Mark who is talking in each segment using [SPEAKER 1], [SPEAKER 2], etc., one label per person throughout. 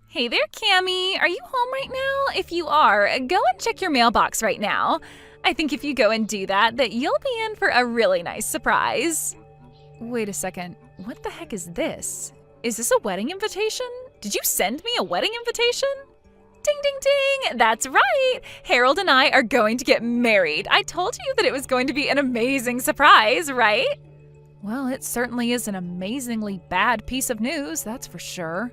[SPEAKER 1] Hey there, Cammy. Are you home right now? If you are, go and check your mailbox right now. I think if you go and do that you'll be in for a really nice surprise. Wait a second. What the heck is this? Is this a wedding invitation? Did you send me a wedding invitation? Ding, ding, ding! That's right! Harold and I are going to get married. I told you that it was going to be an amazing surprise, right? Well, it certainly is an amazingly bad piece of news, that's for sure.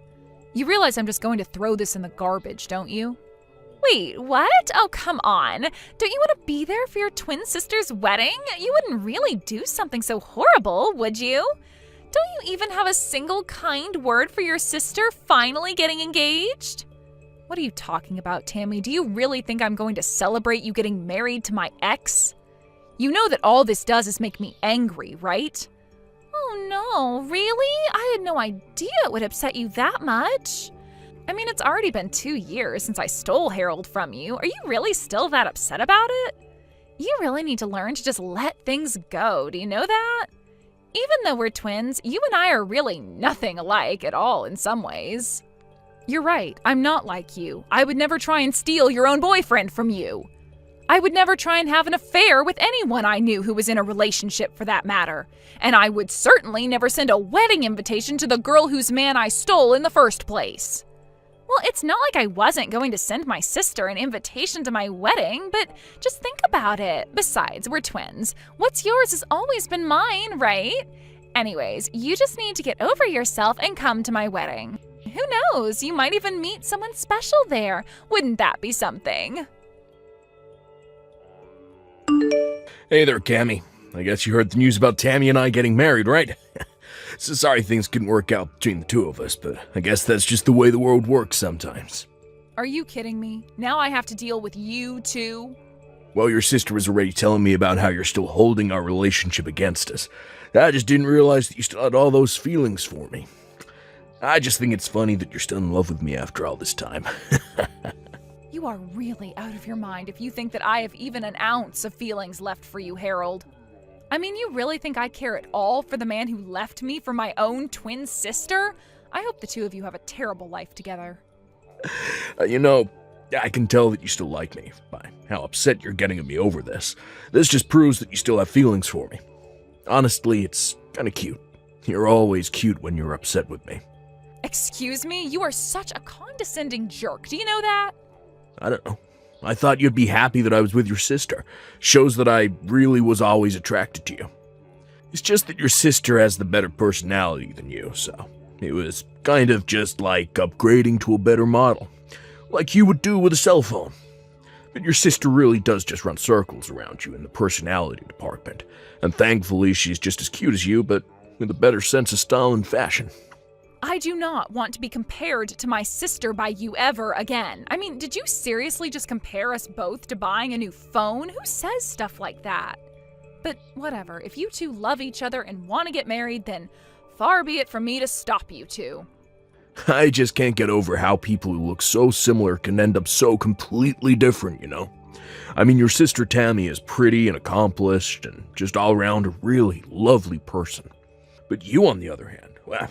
[SPEAKER 1] You realize I'm just going to throw this in the garbage, don't you? Wait, what? Oh, come on. Don't you want to be there for your twin sister's wedding? You wouldn't really do something so horrible, would you? Don't you even have a single kind word for your sister finally getting engaged? What are you talking about, Tammy? Do you really think I'm going to celebrate you getting married to my ex? You know that all this does is make me angry, right? Oh no, really? I had no idea it would upset you that much. I mean, it's already been 2 years since I stole Harold from you. Are you really still that upset about it? You really need to learn to just let things go, do you know that? Even though we're twins, you and I are really nothing alike at all in some ways. You're right, I'm not like you. I would never try and steal your own boyfriend from you. I would never try and have an affair with anyone I knew who was in a relationship for that matter. And I would certainly never send a wedding invitation to the girl whose man I stole in the first place. Well, it's not like I wasn't going to send my sister an invitation to my wedding, but just think about it. Besides, we're twins. What's yours has always been mine, right? Anyways, you just need to get over yourself and come to my wedding. Who knows? You might even meet someone special there. Wouldn't that be something?
[SPEAKER 2] Hey there, Cammy. I guess you heard the news about Tammy and I getting married, right? So sorry things couldn't work out between the two of us, but I guess that's just the way the world works sometimes.
[SPEAKER 1] Are you kidding me? Now I have to deal with you too?
[SPEAKER 2] Well, your sister was already telling me about how you're still holding our relationship against us. I just didn't realize that you still had all those feelings for me. I just think it's funny that you're still in love with me after all this time.
[SPEAKER 1] You are really out of your mind if you think that I have even an ounce of feelings left for you, Harold. I mean, you really think I care at all for the man who left me for my own twin sister? I hope the two of you have a terrible life together.
[SPEAKER 2] I can tell that you still like me by how upset you're getting at me over this. This just proves that you still have feelings for me. Honestly, it's kind of cute. You're always cute when you're upset with me.
[SPEAKER 1] Excuse me? You are such a condescending jerk. Do you know that?
[SPEAKER 2] I don't know. I thought you'd be happy that I was with your sister. Shows that I really was always attracted to you. It's just that your sister has the better personality than you, so it was kind of just like upgrading to a better model. Like you would do with a cell phone. But your sister really does just run circles around you in the personality department. And thankfully she's just as cute as you, but with a better sense of style and fashion.
[SPEAKER 1] I do not want to be compared to my sister by you ever again. I mean, did you seriously just compare us both to buying a new phone? Who says stuff like that? But whatever, if you two love each other and want to get married, then far be it from me to stop you two.
[SPEAKER 2] I just can't get over how people who look so similar can end up so completely different, you know? I mean, your sister Tammy is pretty and accomplished and just all around a really lovely person. But you, on the other hand, well,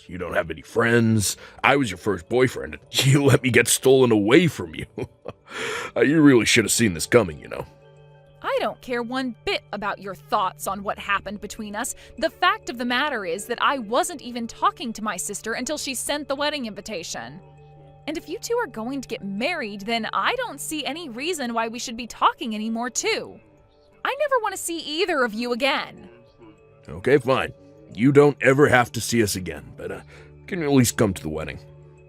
[SPEAKER 2] you don't have any friends. I was your first boyfriend, and you let me get stolen away from you. You really should have seen this coming, you know.
[SPEAKER 1] I don't care one bit about your thoughts on what happened between us. The fact of the matter is that I wasn't even talking to my sister until she sent the wedding invitation. And if you two are going to get married, then I don't see any reason why we should be talking anymore, too. I never want to see either of you again.
[SPEAKER 2] Okay, fine. You don't ever have to see us again, but can you at least come to the wedding?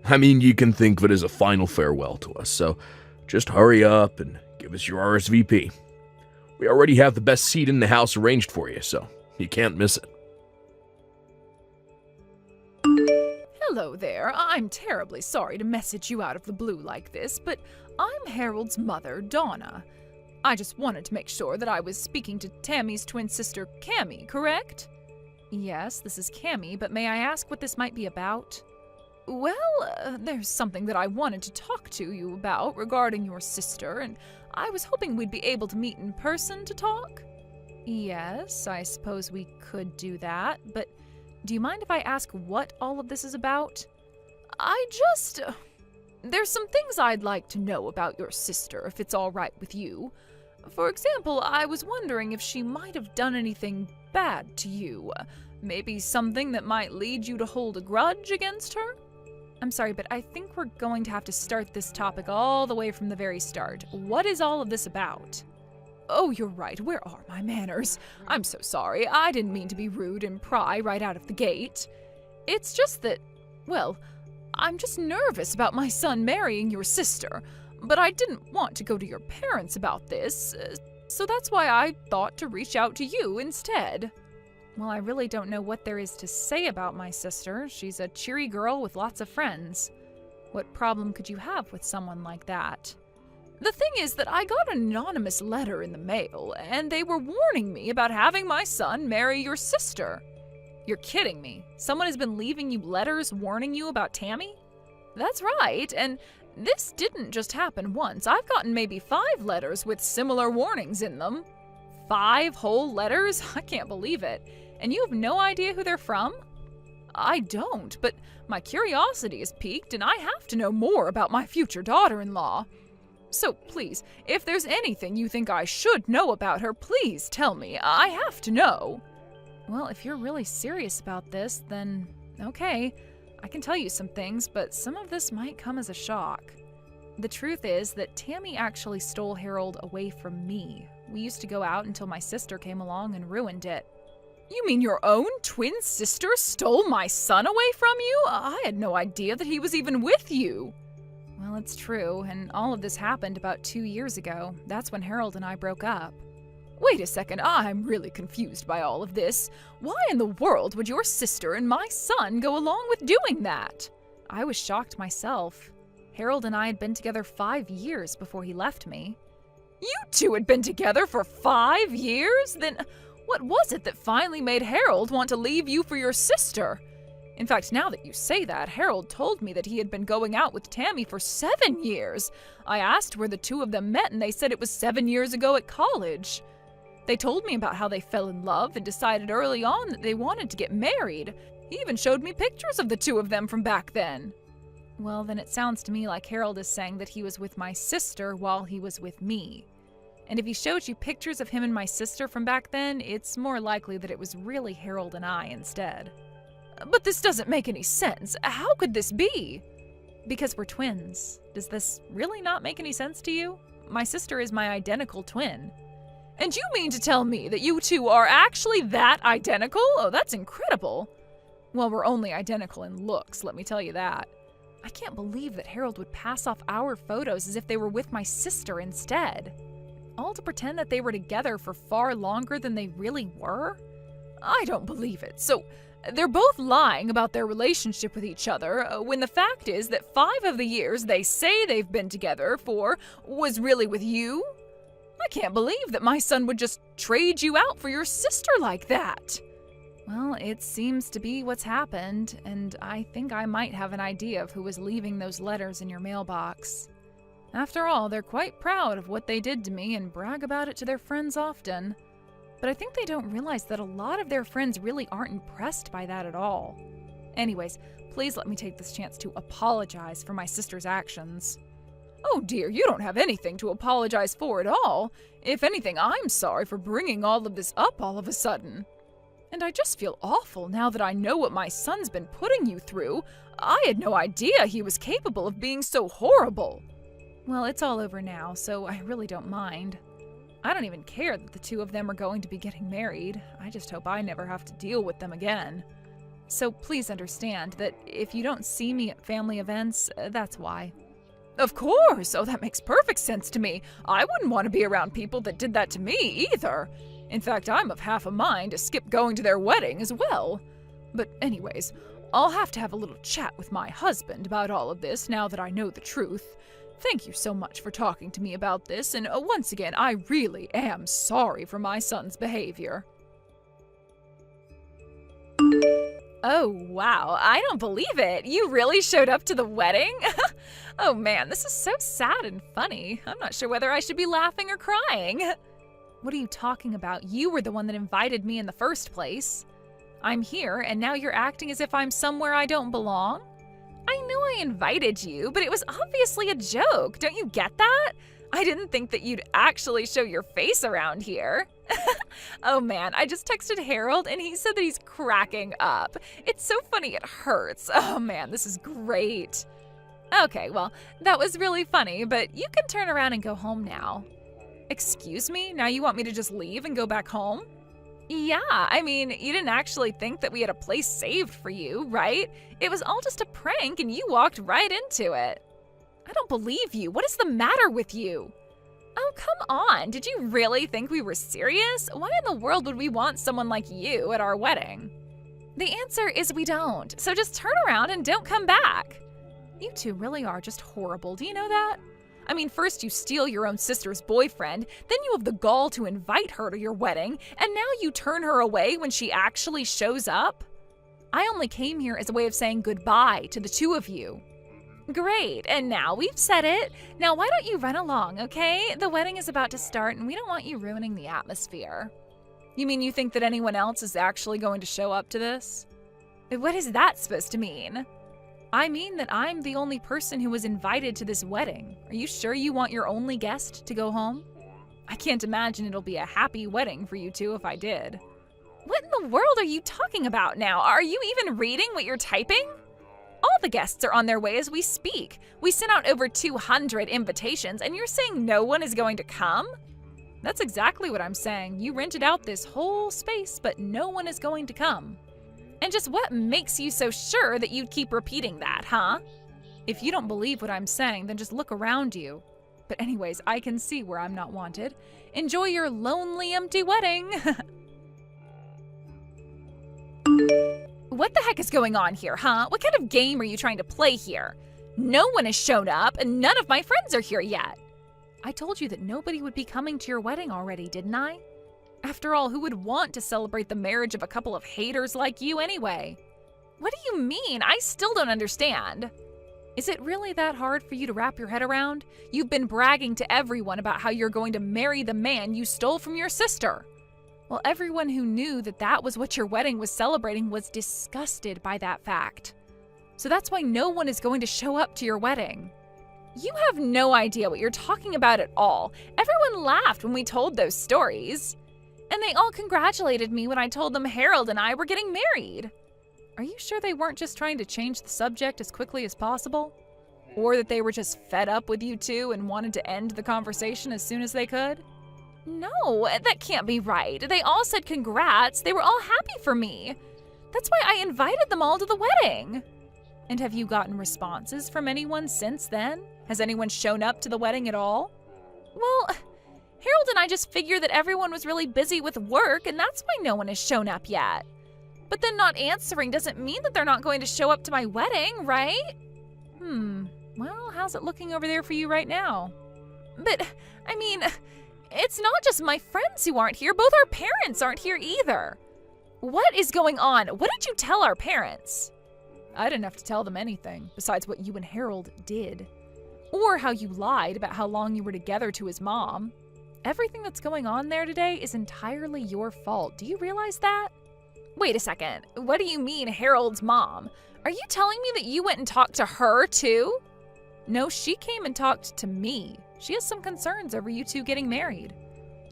[SPEAKER 2] I mean, you can think of it as a final farewell to us, so just hurry up and give us your RSVP. We already have the best seat in the house arranged for you, so you can't miss it.
[SPEAKER 1] Hello there. I'm terribly sorry to message you out of the blue like this, but I'm Harold's mother, Donna. I just wanted to make sure that I was speaking to Tammy's twin sister, Cammy, correct? Yes, this is Cammy, but may I ask what this might be about? Well, there's something that I wanted to talk to you about regarding your sister, and I was hoping we'd be able to meet in person to talk. Yes, I suppose we could do that, but do you mind if I ask what all of this is about? There's some things I'd like to know about your sister, if it's all right with you. For example, I was wondering if she might have done anything bad to you. Maybe something that might lead you to hold a grudge against her? I'm sorry, but I think we're going to have to start this topic all the way from the very start. What is all of this about? Oh, you're right. Where are my manners? I'm so sorry. I didn't mean to be rude and pry right out of the gate. It's just that, well, I'm just nervous about my son marrying your sister, but I didn't want to go to your parents about this, so that's why I thought to reach out to you instead. Well, I really don't know what there is to say about my sister. She's a cheery girl with lots of friends. What problem could you have with someone like that? The thing is that I got an anonymous letter in the mail, and they were warning me about having my son marry your sister. You're kidding me. Someone has been leaving you letters warning you about Tammy? That's right, and this didn't just happen once. I've gotten maybe 5 letters with similar warnings in them. 5 whole letters? I can't believe it. And you have no idea who they're from? I don't, but my curiosity is piqued and I have to know more about my future daughter-in-law. So please, if there's anything you think I should know about her, please tell me. I have to know. Well, if you're really serious about this, then okay. I can tell you some things, but some of this might come as a shock. The truth is that Tammy actually stole Harold away from me. We used to go out until my sister came along and ruined it. You mean your own twin sister stole my son away from you? I had no idea that he was even with you. Well, it's true, and all of this happened about 2 years ago. That's when Harold and I broke up. Wait a second, I'm really confused by all of this. Why in the world would your sister and my son go along with doing that? I was shocked myself. Harold and I had been together 5 years before he left me. You two had been together for 5 years? Then what was it that finally made Harold want to leave you for your sister? In fact, now that you say that, Harold told me that he had been going out with Tammy for 7 years. I asked where the two of them met, and they said it was 7 years ago at college. They told me about how they fell in love and decided early on that they wanted to get married. He even showed me pictures of the two of them from back then. Well, then it sounds to me like Harold is saying that he was with my sister while he was with me. And if he showed you pictures of him and my sister from back then, it's more likely that it was really Harold and I instead. But this doesn't make any sense. How could this be? Because we're twins. Does this really not make any sense to you? My sister is my identical twin. And you mean to tell me that you two are actually that identical? Oh, that's incredible. Well, we're only identical in looks, let me tell you that. I can't believe that Harold would pass off our photos as if they were with my sister instead. All to pretend that they were together for far longer than they really were? I don't believe it. So, they're both lying about their relationship with each other, when the fact is that 5 of the years they say they've been together for was really with you? I can't believe that my son would just trade you out for your sister like that. Well, it seems to be what's happened, and I think I might have an idea of who was leaving those letters in your mailbox. After all, they're quite proud of what they did to me and brag about it to their friends often. But I think they don't realize that a lot of their friends really aren't impressed by that at all. Anyways, please let me take this chance to apologize for my sister's actions. Oh dear, you don't have anything to apologize for at all. If anything, I'm sorry for bringing all of this up all of a sudden. And I just feel awful now that I know what my son's been putting you through. I had no idea he was capable of being so horrible. Well, it's all over now, so I really don't mind. I don't even care that the two of them are going to be getting married. I just hope I never have to deal with them again. So please understand that if you don't see me at family events, that's why. Of course! Oh, that makes perfect sense to me. I wouldn't want to be around people that did that to me either. In fact, I'm of half a mind to skip going to their wedding as well. But anyways, I'll have to have a little chat with my husband about all of this now that I know the truth. Thank you so much for talking to me about this, and once again, I really am sorry for my son's behavior. Oh, wow, I don't believe it. You really showed up to the wedding? Oh man, this is so sad and funny. I'm not sure whether I should be laughing or crying. What are you talking about? You were the one that invited me in the first place. I'm here, and now you're acting as if I'm somewhere I don't belong? I know I invited you, but it was obviously a joke. Don't you get that? I didn't think that you'd actually show your face around here. Oh man, I just texted Harold and he said that he's cracking up. It's so funny it hurts. Oh man, this is great. Okay, well, that was really funny, but you can turn around and go home now. Excuse me? Now you want me to just leave and go back home? Yeah, I mean, you didn't actually think that we had a place saved for you, right? It was all just a prank and you walked right into it. I don't believe you. What is the matter with you? Oh, come on. Did you really think we were serious? Why in the world would we want someone like you at our wedding? The answer is we don't. So just turn around and don't come back. You two really are just horrible. Do you know that? I mean, first you steal your own sister's boyfriend, then you have the gall to invite her to your wedding, and now you turn her away when she actually shows up? I only came here as a way of saying goodbye to the two of you. Great, and now we've said it. Now why don't you run along, okay? The wedding is about to start and we don't want you ruining the atmosphere. You mean you think that anyone else is actually going to show up to this? What is that supposed to mean? I mean that I'm the only person who was invited to this wedding. Are you sure you want your only guest to go home? I can't imagine it'll be a happy wedding for you two if I did. What in the world are you talking about now? Are you even reading what you're typing? All the guests are on their way as we speak. We sent out over 200 invitations and you're saying no one is going to come? That's exactly what I'm saying. You rented out this whole space, but no one is going to come. And just what makes you so sure that you'd keep repeating that, huh? If you don't believe what I'm saying, then just look around you. But anyways, I can see where I'm not wanted. Enjoy your lonely, empty wedding. What the heck is going on here, huh? What kind of game are you trying to play here? No one has shown up, and none of my friends are here yet. I told you that nobody would be coming to your wedding already, didn't I? After all, who would want to celebrate the marriage of a couple of haters like you anyway? What do you mean? I still don't understand. Is it really that hard for you to wrap your head around? You've been bragging to everyone about how you're going to marry the man you stole from your sister. Well, everyone who knew that that was what your wedding was celebrating was disgusted by that fact. So that's why no one is going to show up to your wedding. You have no idea what you're talking about at all. Everyone laughed when we told those stories. And they all congratulated me when I told them Harold and I were getting married. Are you sure they weren't just trying to change the subject as quickly as possible? Or that they were just fed up with you two and wanted to end the conversation as soon as they could? No, that can't be right. They all said congrats. They were all happy for me. That's why I invited them all to the wedding. And have you gotten responses from anyone since then? Has anyone shown up to the wedding at all? Well, Harold and I just figured that everyone was really busy with work, and that's why no one has shown up yet. But then not answering doesn't mean that they're not going to show up to my wedding, right? Well, how's it looking over there for you right now? But, I mean, it's not just my friends who aren't here. Both our parents aren't here either. What is going on? What did you tell our parents? I didn't have to tell them anything, besides what you and Harold did. Or how you lied about how long you were together to his mom. Everything that's going on there today is entirely your fault. Do you realize that? Wait a second. What do you mean, Harold's mom? Are you telling me that you went and talked to her, too? No, she came and talked to me. She has some concerns over you two getting married.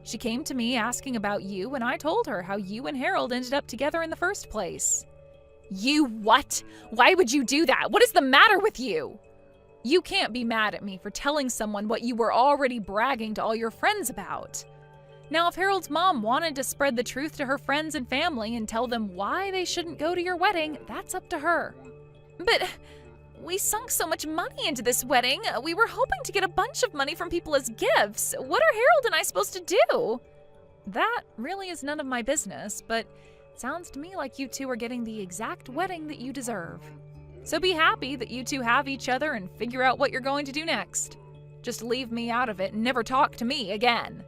[SPEAKER 1] She came to me asking about you, and I told her how you and Harold ended up together in the first place. You what? Why would you do that? What is the matter with you? You can't be mad at me for telling someone what you were already bragging to all your friends about. Now, if Harold's mom wanted to spread the truth to her friends and family and tell them why they shouldn't go to your wedding, that's up to her. But we sunk so much money into this wedding. We were hoping to get a bunch of money from people as gifts. What are Harold and I supposed to do? That really is none of my business, but it sounds to me like you two are getting the exact wedding that you deserve. So be happy that you two have each other and figure out what you're going to do next. Just leave me out of it and never talk to me again.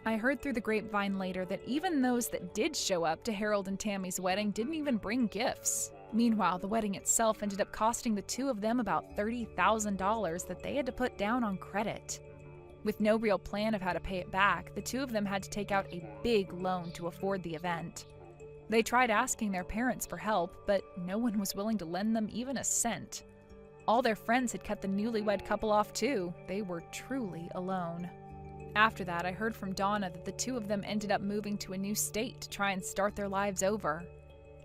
[SPEAKER 1] I heard through the grapevine later that even those that did show up to Harold and Tammy's wedding didn't even bring gifts. Meanwhile, the wedding itself ended up costing the two of them about $30,000 that they had to put down on credit. With no real plan of how to pay it back, the two of them had to take out a big loan to afford the event. They tried asking their parents for help, but no one was willing to lend them even a cent. All their friends had cut the newlywed couple off too. They were truly alone. After that, I heard from Donna that the two of them ended up moving to a new state to try and start their lives over.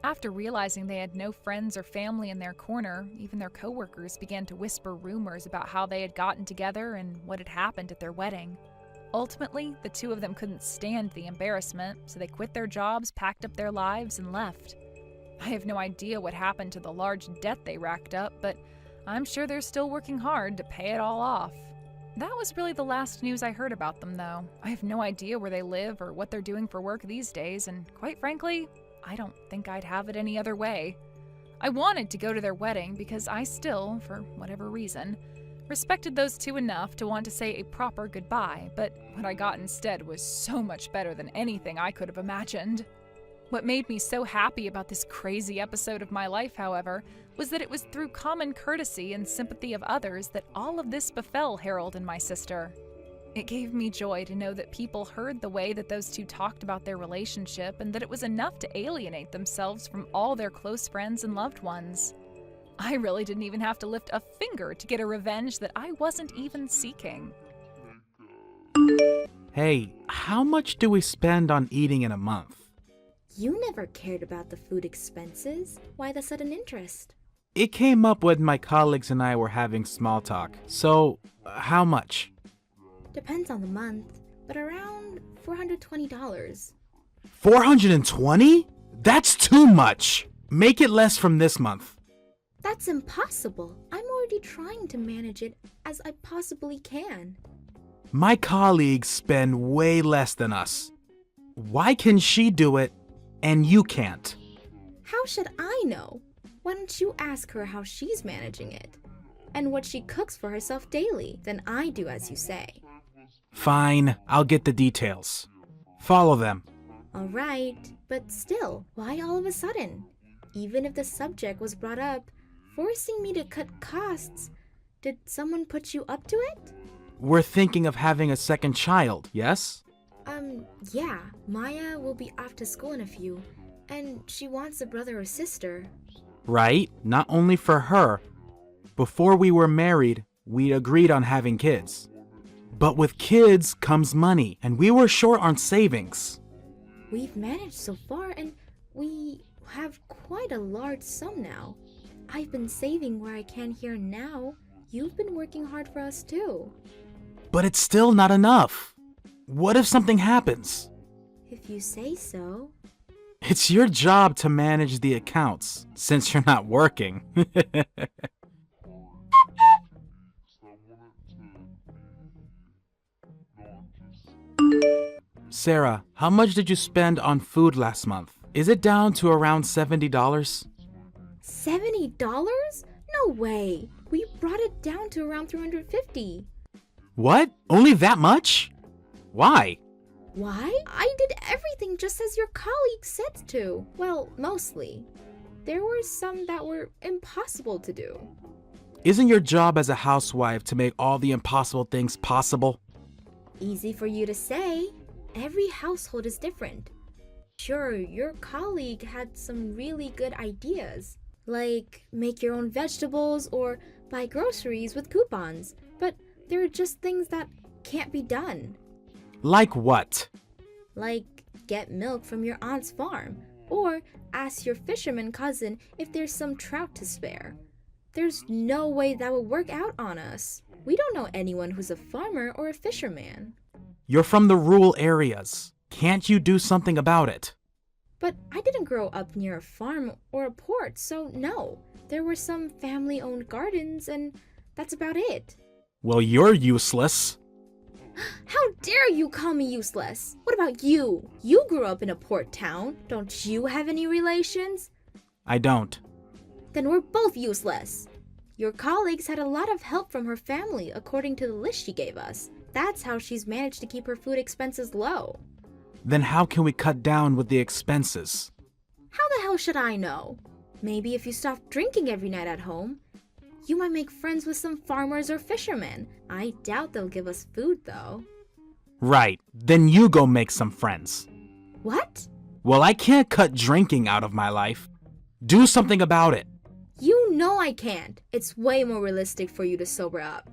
[SPEAKER 1] After realizing they had no friends or family in their corner, even their coworkers began to whisper rumors about how they had gotten together and what had happened at their wedding. Ultimately, the two of them couldn't stand the embarrassment, so they quit their jobs, packed up their lives, and left. I have no idea what happened to the large debt they racked up, but I'm sure they're still working hard to pay it all off. That was really the last news I heard about them, though. I have no idea where they live or what they're doing for work these days, and quite frankly, I don't think I'd have it any other way. I wanted to go to their wedding because I still, for whatever reason, respected those two enough to want to say a proper goodbye, but what I got instead was so much better than anything I could have imagined. What made me so happy about this crazy episode of my life, however, was that it was through common courtesy and sympathy of others that all of this befell Harold and my sister. It gave me joy to know that people heard the way that those two talked about their relationship and that it was enough to alienate themselves from all their close friends and loved ones. I really didn't even have to lift a finger to get a revenge that I wasn't even seeking.
[SPEAKER 3] Hey, how much do we spend on eating in a month?
[SPEAKER 4] You never cared about the food expenses. Why the sudden interest?
[SPEAKER 3] It came up when my colleagues and I were having small talk. So, how much?
[SPEAKER 4] Depends on the month, but around $420.
[SPEAKER 3] 420? That's too much! Make it less from this month.
[SPEAKER 4] That's impossible. I'm already trying to manage it as I possibly can.
[SPEAKER 3] My colleagues spend way less than us. Why can she do it and you can't?
[SPEAKER 4] How should I know? Why don't you ask her how she's managing it? And what she cooks for herself daily? Then I do as you say.
[SPEAKER 3] Fine, I'll get the details. Follow them.
[SPEAKER 4] Alright, but still, why all of a sudden? Even if the subject was brought up, forcing me to cut costs, did someone put you up to it?
[SPEAKER 3] We're thinking of having a second child, yes?
[SPEAKER 4] Yeah, Maya will be off to school in a few, and she wants a brother or sister.
[SPEAKER 3] Right, not only for her. Before we were married, we agreed on having kids. But with kids comes money, and we were short on savings.
[SPEAKER 4] We've managed so far, and we have quite a large sum now. I've been saving where I can here now. You've been working hard for us too.
[SPEAKER 3] But it's still not enough. What if something happens?
[SPEAKER 4] If you say so.
[SPEAKER 3] It's your job to manage the accounts, since you're not working. Sarah, how much did you spend on food last month? Is it down to around $70?
[SPEAKER 4] $70? No way. We brought it down to around $350.
[SPEAKER 3] What? Only that much? Why?
[SPEAKER 4] Why? I did everything just as your colleague said to. Well, mostly. There were some that were impossible to do.
[SPEAKER 3] Isn't your job as a housewife to make all the impossible things possible?
[SPEAKER 4] Easy for you to say. Every household is different. Sure, your colleague had some really good ideas, like make your own vegetables or buy groceries with coupons, but there are just things that can't be done.
[SPEAKER 3] Like what?
[SPEAKER 4] Like get milk from your aunt's farm, or ask your fisherman cousin if there's some trout to spare. There's no way that would work out on us. We don't know anyone who's a farmer or a fisherman.
[SPEAKER 3] You're from the rural areas. Can't you do something about it?
[SPEAKER 4] But I didn't grow up near a farm or a port, so no. There were some family-owned gardens, and that's about it.
[SPEAKER 3] Well, you're useless.
[SPEAKER 4] How dare you call me useless? What about you? You grew up in a port town. Don't you have any relations?
[SPEAKER 3] I don't.
[SPEAKER 4] Then we're both useless. Your colleagues had a lot of help from her family, according to the list she gave us. That's how she's managed to keep her food expenses low.
[SPEAKER 3] Then how can we cut down with the expenses?
[SPEAKER 4] How the hell should I know? Maybe if you stop drinking every night at home, you might make friends with some farmers or fishermen. I doubt they'll give us food, though.
[SPEAKER 3] Right. Then you go make some friends.
[SPEAKER 4] What?
[SPEAKER 3] Well, I can't cut drinking out of my life. Do something about it.
[SPEAKER 4] You know I can't. It's way more realistic for you to sober up.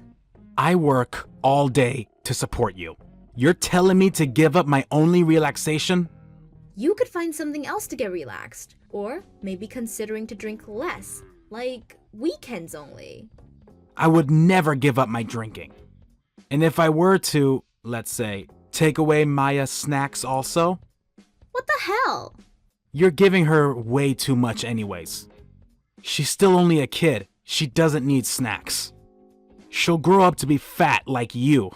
[SPEAKER 3] I work all day to support you. You're telling me to give up my only relaxation?
[SPEAKER 4] You could find something else to get relaxed. Or maybe considering to drink less, like weekends only.
[SPEAKER 3] I would never give up my drinking. And if I were to, let's say, take away Maya's snacks also?
[SPEAKER 4] What the hell?
[SPEAKER 3] You're giving her way too much anyways. She's still only a kid. She doesn't need snacks. She'll grow up to be fat like you.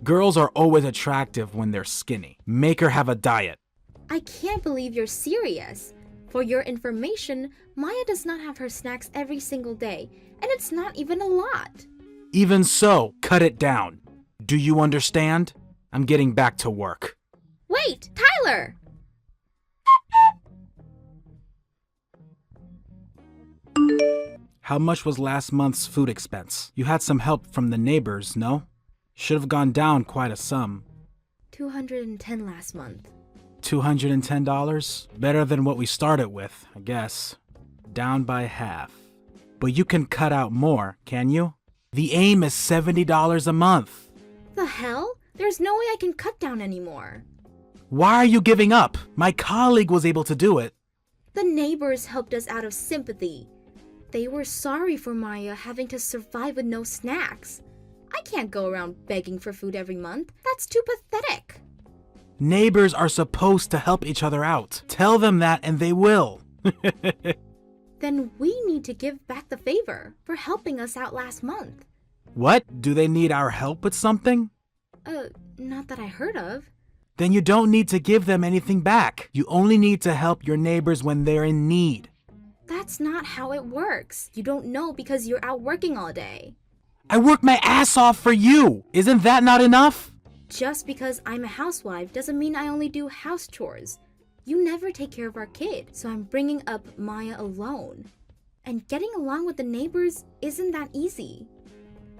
[SPEAKER 3] Girls are always attractive when they're skinny. Make her have a diet.
[SPEAKER 4] I can't believe you're serious. For your information, Maya does not have her snacks every single day, and it's not even a lot.
[SPEAKER 3] Even so, cut it down. Do you understand? I'm getting back to work.
[SPEAKER 4] Wait, Tyler!
[SPEAKER 3] How much was last month's food expense? You had some help from the neighbors, no? Should have gone down quite a sum.
[SPEAKER 4] $210 last month.
[SPEAKER 3] $210? Better than what we started with, I guess. Down by half. But you can cut out more, can you? The aim is $70 a month.
[SPEAKER 4] The hell? There's no way I can cut down anymore.
[SPEAKER 3] Why are you giving up? My colleague was able to do it.
[SPEAKER 4] The neighbors helped us out of sympathy. They were sorry for Maya having to survive with no snacks. I can't go around begging for food every month. That's too pathetic.
[SPEAKER 3] Neighbors are supposed to help each other out. Tell them that and they will.
[SPEAKER 4] Then we need to give back the favor for helping us out last month.
[SPEAKER 3] What? Do they need our help with something?
[SPEAKER 4] Not that I heard of.
[SPEAKER 3] Then you don't need to give them anything back. You only need to help your neighbors when they're in need.
[SPEAKER 4] That's not how it works. You don't know because you're out working all day.
[SPEAKER 3] I work my ass off for you. Isn't that not enough?
[SPEAKER 4] Just because I'm a housewife doesn't mean I only do house chores. You never take care of our kid, so I'm bringing up Maya alone. And getting along with the neighbors isn't that easy.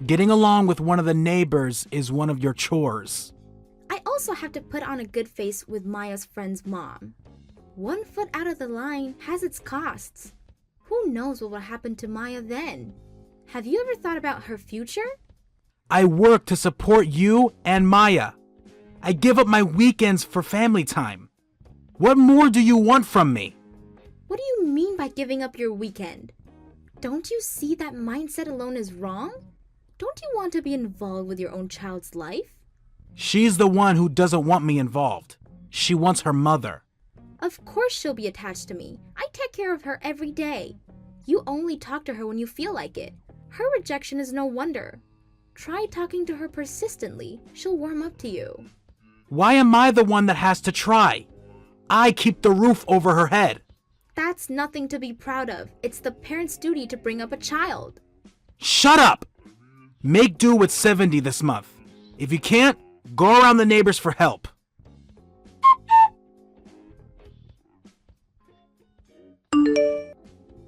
[SPEAKER 3] Getting along with one of the neighbors is one of your chores.
[SPEAKER 4] I also have to put on a good face with Maya's friend's mom. 1 foot out of the line has its costs. Who knows what will happen to Maya then? Have you ever thought about her future?
[SPEAKER 3] I work to support you and Maya. I give up my weekends for family time. What more do you want from me?
[SPEAKER 4] What do you mean by giving up your weekend? Don't you see that mindset alone is wrong? Don't you want to be involved with your own child's life?
[SPEAKER 3] She's the one who doesn't want me involved. She wants her mother.
[SPEAKER 4] Of course she'll be attached to me. I take care of her every day. You only talk to her when you feel like it. Her rejection is no wonder. Try talking to her persistently. She'll warm up to you.
[SPEAKER 3] Why am I the one that has to try? I keep the roof over her head.
[SPEAKER 4] That's nothing to be proud of. It's the parent's duty to bring up a child.
[SPEAKER 3] Shut up! Make do with 70 this month. If you can't, go around the neighbors for help.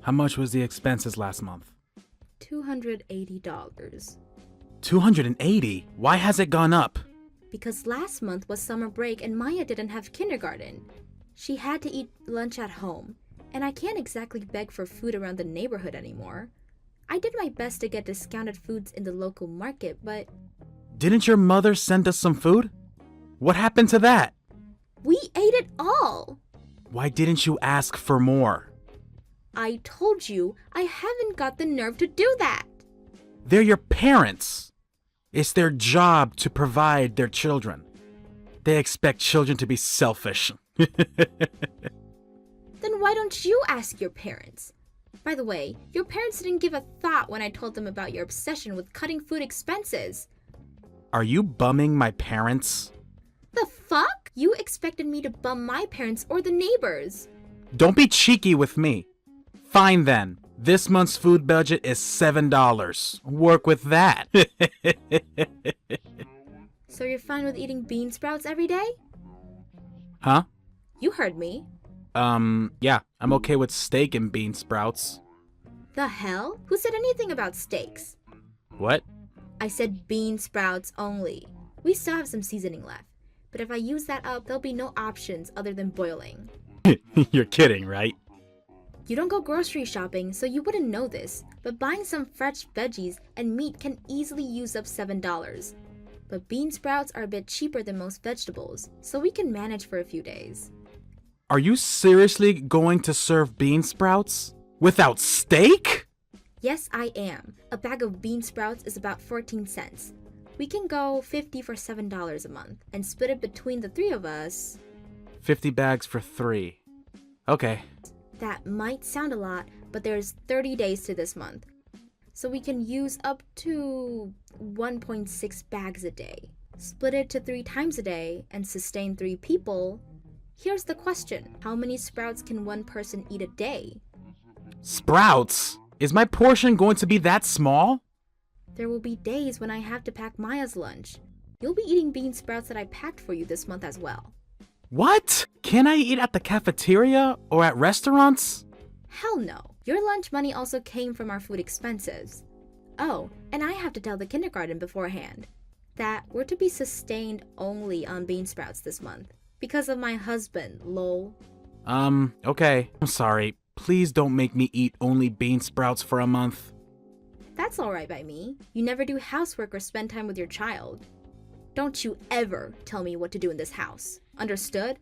[SPEAKER 3] How much was the expenses last month?
[SPEAKER 4] $280.
[SPEAKER 3] 280? Why has it gone up?
[SPEAKER 4] Because last month was summer break and Maya didn't have kindergarten. She had to eat lunch at home, and I can't exactly beg for food around the neighborhood anymore. I did my best to get discounted foods in the local market, but...
[SPEAKER 3] Didn't your mother send us some food? What happened to that?
[SPEAKER 4] We ate it all!
[SPEAKER 3] Why didn't you ask for more?
[SPEAKER 4] I told you I haven't got the nerve to do that!
[SPEAKER 3] They're your parents. It's their job to provide their children. They expect children to be selfish.
[SPEAKER 4] Then why don't you ask your parents? By the way, your parents didn't give a thought when I told them about your obsession with cutting food expenses.
[SPEAKER 3] Are you bumming my parents?
[SPEAKER 4] The fuck? You expected me to bum my parents or the neighbors.
[SPEAKER 3] Don't be cheeky with me. Fine then. This month's food budget is $7. Work with that.
[SPEAKER 4] So you're fine with eating bean sprouts every day?
[SPEAKER 3] Huh?
[SPEAKER 4] You heard me.
[SPEAKER 3] Yeah, I'm okay with steak and bean sprouts.
[SPEAKER 4] The hell? Who said anything about steaks?
[SPEAKER 3] What?
[SPEAKER 4] I said bean sprouts only. We still have some seasoning left. But if I use that up, there'll be no options other than boiling.
[SPEAKER 3] You're kidding, right?
[SPEAKER 4] You don't go grocery shopping, so you wouldn't know this, but buying some fresh veggies and meat can easily use up $7. But bean sprouts are a bit cheaper than most vegetables, so we can manage for a few days.
[SPEAKER 3] Are you seriously going to serve bean sprouts? Without steak?
[SPEAKER 4] Yes, I am. A bag of bean sprouts is about 14 cents. We can go 50 for $7 a month and split it between the three of us.
[SPEAKER 3] 50 bags for 3. Okay.
[SPEAKER 4] That might sound a lot, but there's 30 days to this month. So we can use up to 1.6 bags a day. Split it to 3 times a day and sustain 3 people. Here's the question. How many sprouts can one person eat a day?
[SPEAKER 3] Sprouts? Is my portion going to be that small?
[SPEAKER 4] There will be days when I have to pack Maya's lunch. You'll be eating bean sprouts that I packed for you this month as well.
[SPEAKER 3] What? Can I eat at the cafeteria or at restaurants?
[SPEAKER 4] Hell no. Your lunch money also came from our food expenses. Oh, and I have to tell the kindergarten beforehand that we're to be sustained only on bean sprouts this month because of my husband, lol.
[SPEAKER 3] Okay. I'm sorry. Please don't make me eat only bean sprouts for a month.
[SPEAKER 4] That's alright by me. You never do housework or spend time with your child. Don't you ever tell me what to do in this house. Understood?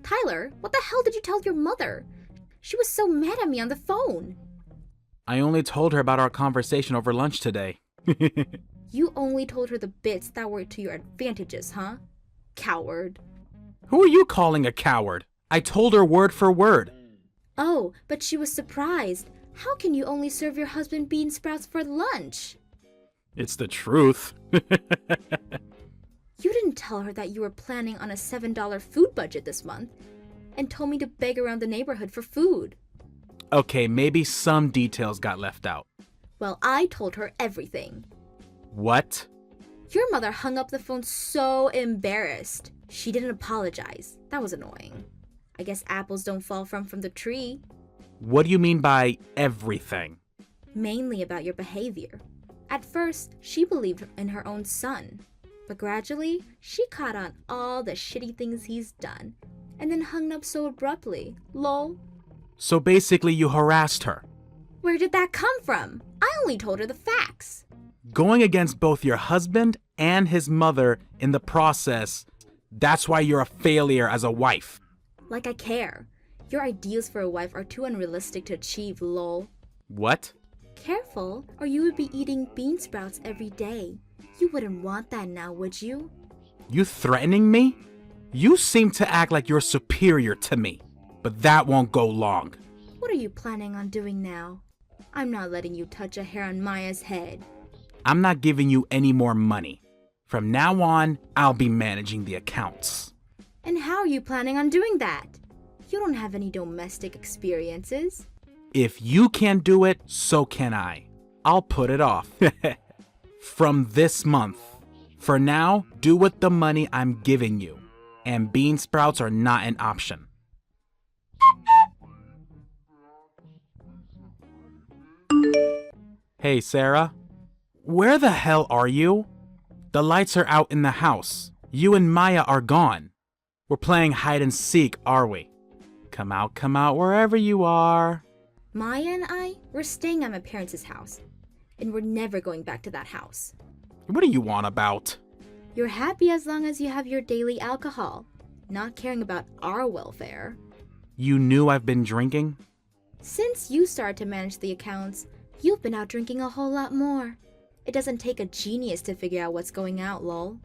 [SPEAKER 4] Tyler, what the hell did you tell your mother? She was so mad at me on the phone.
[SPEAKER 3] I only told her about our conversation over lunch today.
[SPEAKER 4] You only told her the bits that were to your advantages, huh? Coward.
[SPEAKER 3] Who are you calling a coward? I told her word for word.
[SPEAKER 4] Oh, but she was surprised. How can you only serve your husband bean sprouts for lunch?
[SPEAKER 3] It's the truth.
[SPEAKER 4] You didn't tell her that you were planning on a $7 food budget this month and told me to beg around the neighborhood for food.
[SPEAKER 3] Okay, maybe some details got left out.
[SPEAKER 4] Well, I told her everything.
[SPEAKER 3] What?
[SPEAKER 4] Your mother hung up the phone so embarrassed. She didn't apologize. That was annoying. I guess apples don't fall from the tree.
[SPEAKER 3] What do you mean by everything?
[SPEAKER 4] Mainly about your behavior. At first, she believed in her own son. But gradually, she caught on all the shitty things he's done and then hung up so abruptly. Lol.
[SPEAKER 3] So basically you harassed her.
[SPEAKER 4] Where did that come from? I only told her the facts.
[SPEAKER 3] Going against both your husband and his mother in the process, that's why you're a failure as a wife.
[SPEAKER 4] Like I care. Your ideals for a wife are too unrealistic to achieve, lol.
[SPEAKER 3] What?
[SPEAKER 4] Careful, or you would be eating bean sprouts every day. You wouldn't want that now, would you?
[SPEAKER 3] You threatening me? You seem to act like you're superior to me, but that won't go long.
[SPEAKER 4] What are you planning on doing now? I'm not letting you touch a hair on Maya's head.
[SPEAKER 3] I'm not giving you any more money. From now on, I'll be managing the accounts.
[SPEAKER 4] And how are you planning on doing that? You don't have any domestic experiences.
[SPEAKER 3] If you can do it, so can I. I'll put it off. From this month. For now, do with the money I'm giving you. And bean sprouts are not an option. Hey, Sarah. Where the hell are you? The lights are out in the house. You and Maya are gone. We're playing hide and seek, are we? Come out, wherever you are.
[SPEAKER 4] Maya and I, we're staying at my parents' house. And we're never going back to that house.
[SPEAKER 3] What do you want about?
[SPEAKER 4] You're happy as long as you have your daily alcohol, not caring about our welfare.
[SPEAKER 3] You knew I've been drinking?
[SPEAKER 4] Since you started to manage the accounts, you've been out drinking a whole lot more. It doesn't take a genius to figure out what's going out, lol.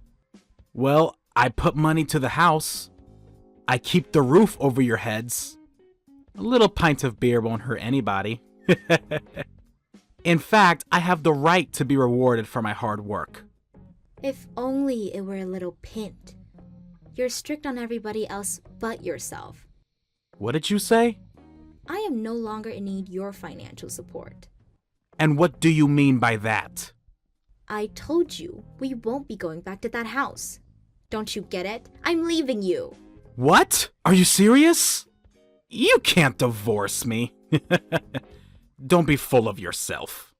[SPEAKER 3] Well, I put money to the house. I keep the roof over your heads. A little pint of beer won't hurt anybody. In fact, I have the right to be rewarded for my hard work.
[SPEAKER 4] If only it were a little pint. You're strict on everybody else but yourself.
[SPEAKER 3] What did you say?
[SPEAKER 4] I am no longer in need your financial support.
[SPEAKER 3] And what do you mean by that?
[SPEAKER 4] I told you we won't be going back to that house. Don't you get it? I'm leaving you.
[SPEAKER 3] What? Are you serious? You can't divorce me. Don't be full of yourself.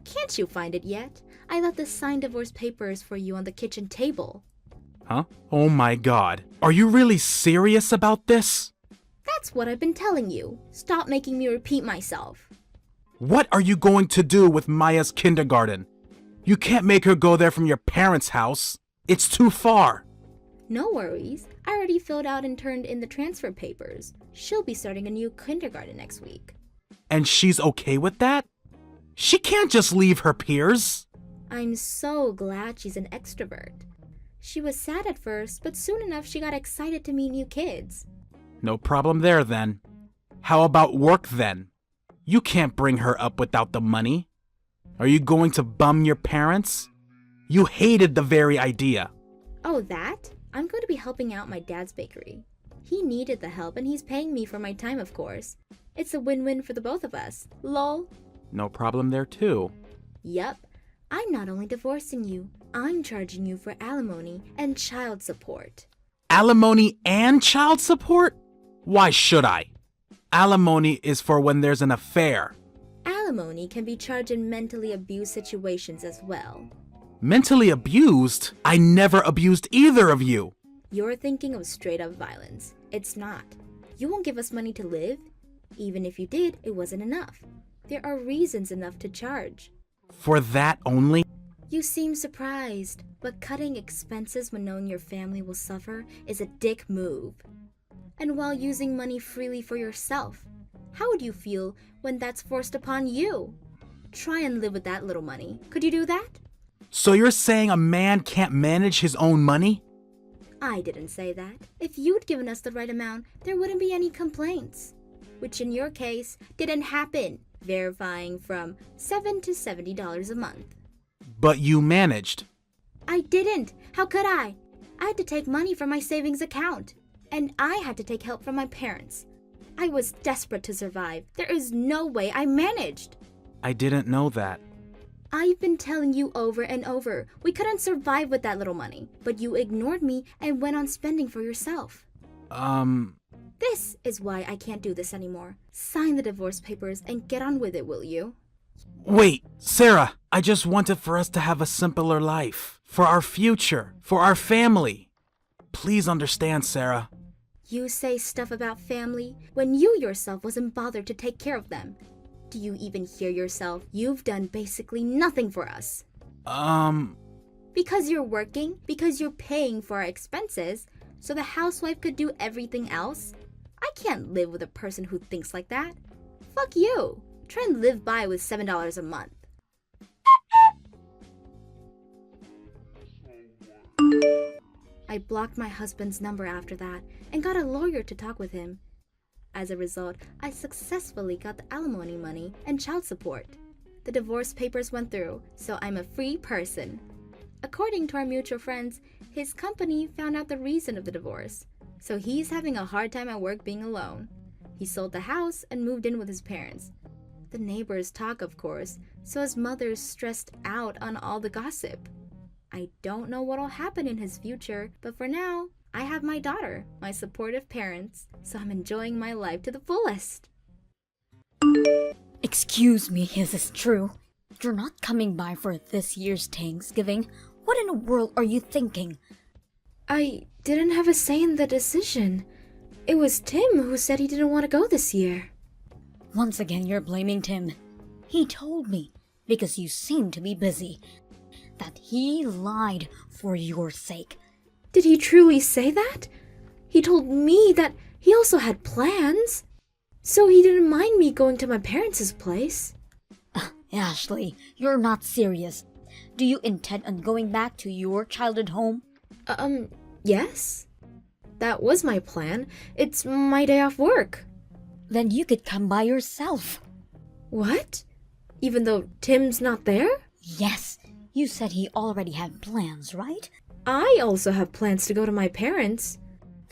[SPEAKER 4] Can't you find it yet? I left the signed divorce papers for you on the kitchen table.
[SPEAKER 3] Huh? Oh my god. Are you really serious about this?
[SPEAKER 4] That's what I've been telling you. Stop making me repeat myself.
[SPEAKER 3] What are you going to do with Maya's kindergarten? You can't make her go there from your parents' house. It's too far.
[SPEAKER 4] No worries. I already filled out and turned in the transfer papers. She'll be starting a new kindergarten next week.
[SPEAKER 3] And she's okay with that? She can't just leave her peers.
[SPEAKER 4] I'm so glad she's an extrovert. She was sad at first, but soon enough she got excited to meet new kids.
[SPEAKER 3] No problem there then. How about work then? You can't bring her up without the money. Are you going to bum your parents? You hated the very idea.
[SPEAKER 4] Oh, that? I'm going to be helping out my dad's bakery. He needed the help and he's paying me for my time, of course. It's a win-win for the both of us. Lol.
[SPEAKER 3] No problem there too.
[SPEAKER 4] Yup. I'm not only divorcing you, I'm charging you for alimony and child support.
[SPEAKER 3] Alimony and child support? Why should I? Alimony is for when there's an affair.
[SPEAKER 4] Alimony can be charged in mentally abused situations as well.
[SPEAKER 3] Mentally abused? I never abused either of you.
[SPEAKER 4] You're thinking of straight-up violence. It's not. You won't give us money to live. Even if you did, it wasn't enough. There are reasons enough to charge.
[SPEAKER 3] For that only?
[SPEAKER 4] You seem surprised, but cutting expenses when knowing your family will suffer is a dick move. And while using money freely for yourself, how would you feel when that's forced upon you? Try and live with that little money. Could you do that?
[SPEAKER 3] So you're saying a man can't manage his own money?
[SPEAKER 4] I didn't say that. If you'd given us the right amount, there wouldn't be any complaints. Which in your case, didn't happen, verifying from $7 to $70 a month.
[SPEAKER 3] But you managed.
[SPEAKER 4] I didn't. How could I? I had to take money from my savings account. And I had to take help from my parents. I was desperate to survive. There is no way I managed.
[SPEAKER 3] I didn't know that.
[SPEAKER 4] I've been telling you over and over, we couldn't survive with that little money. But you ignored me and went on spending for yourself. This is why I can't do this anymore. Sign the divorce papers and get on with it, will you?
[SPEAKER 3] Wait, Sarah, I just wanted for us to have a simpler life. For our future. For our family. Please understand, Sarah.
[SPEAKER 4] You say stuff about family when you yourself wasn't bothered to take care of them. Do you even hear yourself? You've done basically nothing for us. Because you're working, because you're paying for our expenses, so the housewife could do everything else? I can't live with a person who thinks like that. Fuck you. Try and live by with $7 a month. I blocked my husband's number after that and got a lawyer to talk with him. As a result, I successfully got the alimony money and child support. The divorce papers went through, so I'm a free person. According to our mutual friends, his company found out the reason of the divorce, so he's having a hard time at work being alone. He sold the house and moved in with his parents. The neighbors talk, of course, so his mother's stressed out on all the gossip. I don't know what'll happen in his future, but for now, I have my daughter, my supportive parents, so I'm enjoying my life to the fullest.
[SPEAKER 5] Excuse me, is this true? You're not coming by for this year's Thanksgiving. What in the world are you thinking?
[SPEAKER 4] I didn't have a say in the decision. It was Tim who said he didn't want to go this year.
[SPEAKER 5] Once again, you're blaming Tim. He told me, because you seem to be busy, that he lied for your sake.
[SPEAKER 4] Did he truly say that? He told me that he also had plans. So he didn't mind me going to my parents' place.
[SPEAKER 5] Ashley, you're not serious. Do you intend on going back to your childhood home?
[SPEAKER 4] Yes. That was my plan. It's my day off work.
[SPEAKER 5] Then you could come by yourself.
[SPEAKER 4] What? Even though Tim's not there?
[SPEAKER 5] Yes, you said he already had plans, right?
[SPEAKER 4] I also have plans to go to my parents.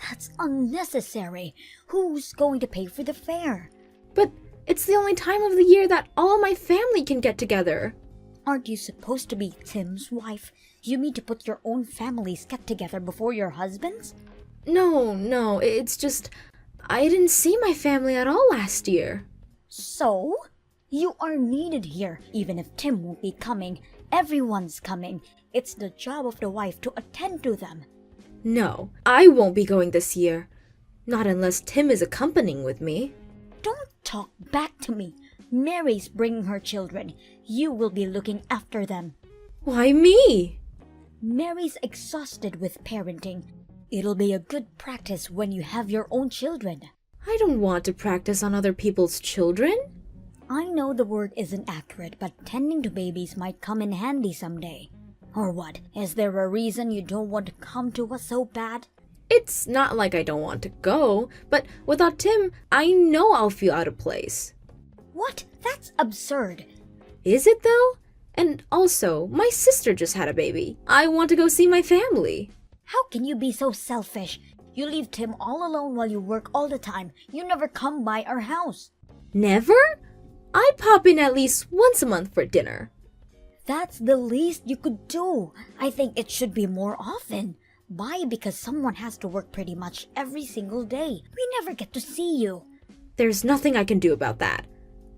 [SPEAKER 5] That's unnecessary. Who's going to pay for the fare?
[SPEAKER 4] But it's the only time of the year that all my family can get together.
[SPEAKER 5] Aren't you supposed to be Tim's wife? You mean to put your own family's get together before your husband's?
[SPEAKER 4] No, it's just I didn't see my family at all last year.
[SPEAKER 5] So? You are needed here, even if Tim won't be coming. Everyone's coming. It's the job of the wife to attend to them.
[SPEAKER 4] No, I won't be going this year. Not unless Tim is accompanying with me.
[SPEAKER 5] Don't talk back to me. Mary's bringing her children. You will be looking after them.
[SPEAKER 4] Why me?
[SPEAKER 5] Mary's exhausted with parenting. It'll be a good practice when you have your own children.
[SPEAKER 4] I don't want to practice on other people's children.
[SPEAKER 5] I know the word isn't accurate, but tending to babies might come in handy someday. Or what? Is there a reason you don't want to come to us so bad?
[SPEAKER 4] It's not like I don't want to go, but without Tim, I know I'll feel out of place.
[SPEAKER 5] What? That's absurd.
[SPEAKER 4] Is it though? And also, my sister just had a baby. I want to go see my family.
[SPEAKER 5] How can you be so selfish? You leave Tim all alone while you work all the time. You never come by our house.
[SPEAKER 4] Never? I pop in at least once a month for dinner.
[SPEAKER 5] That's the least you could do. I think it should be more often. Why? Because someone has to work pretty much every single day. We never get to see you.
[SPEAKER 4] There's nothing I can do about that.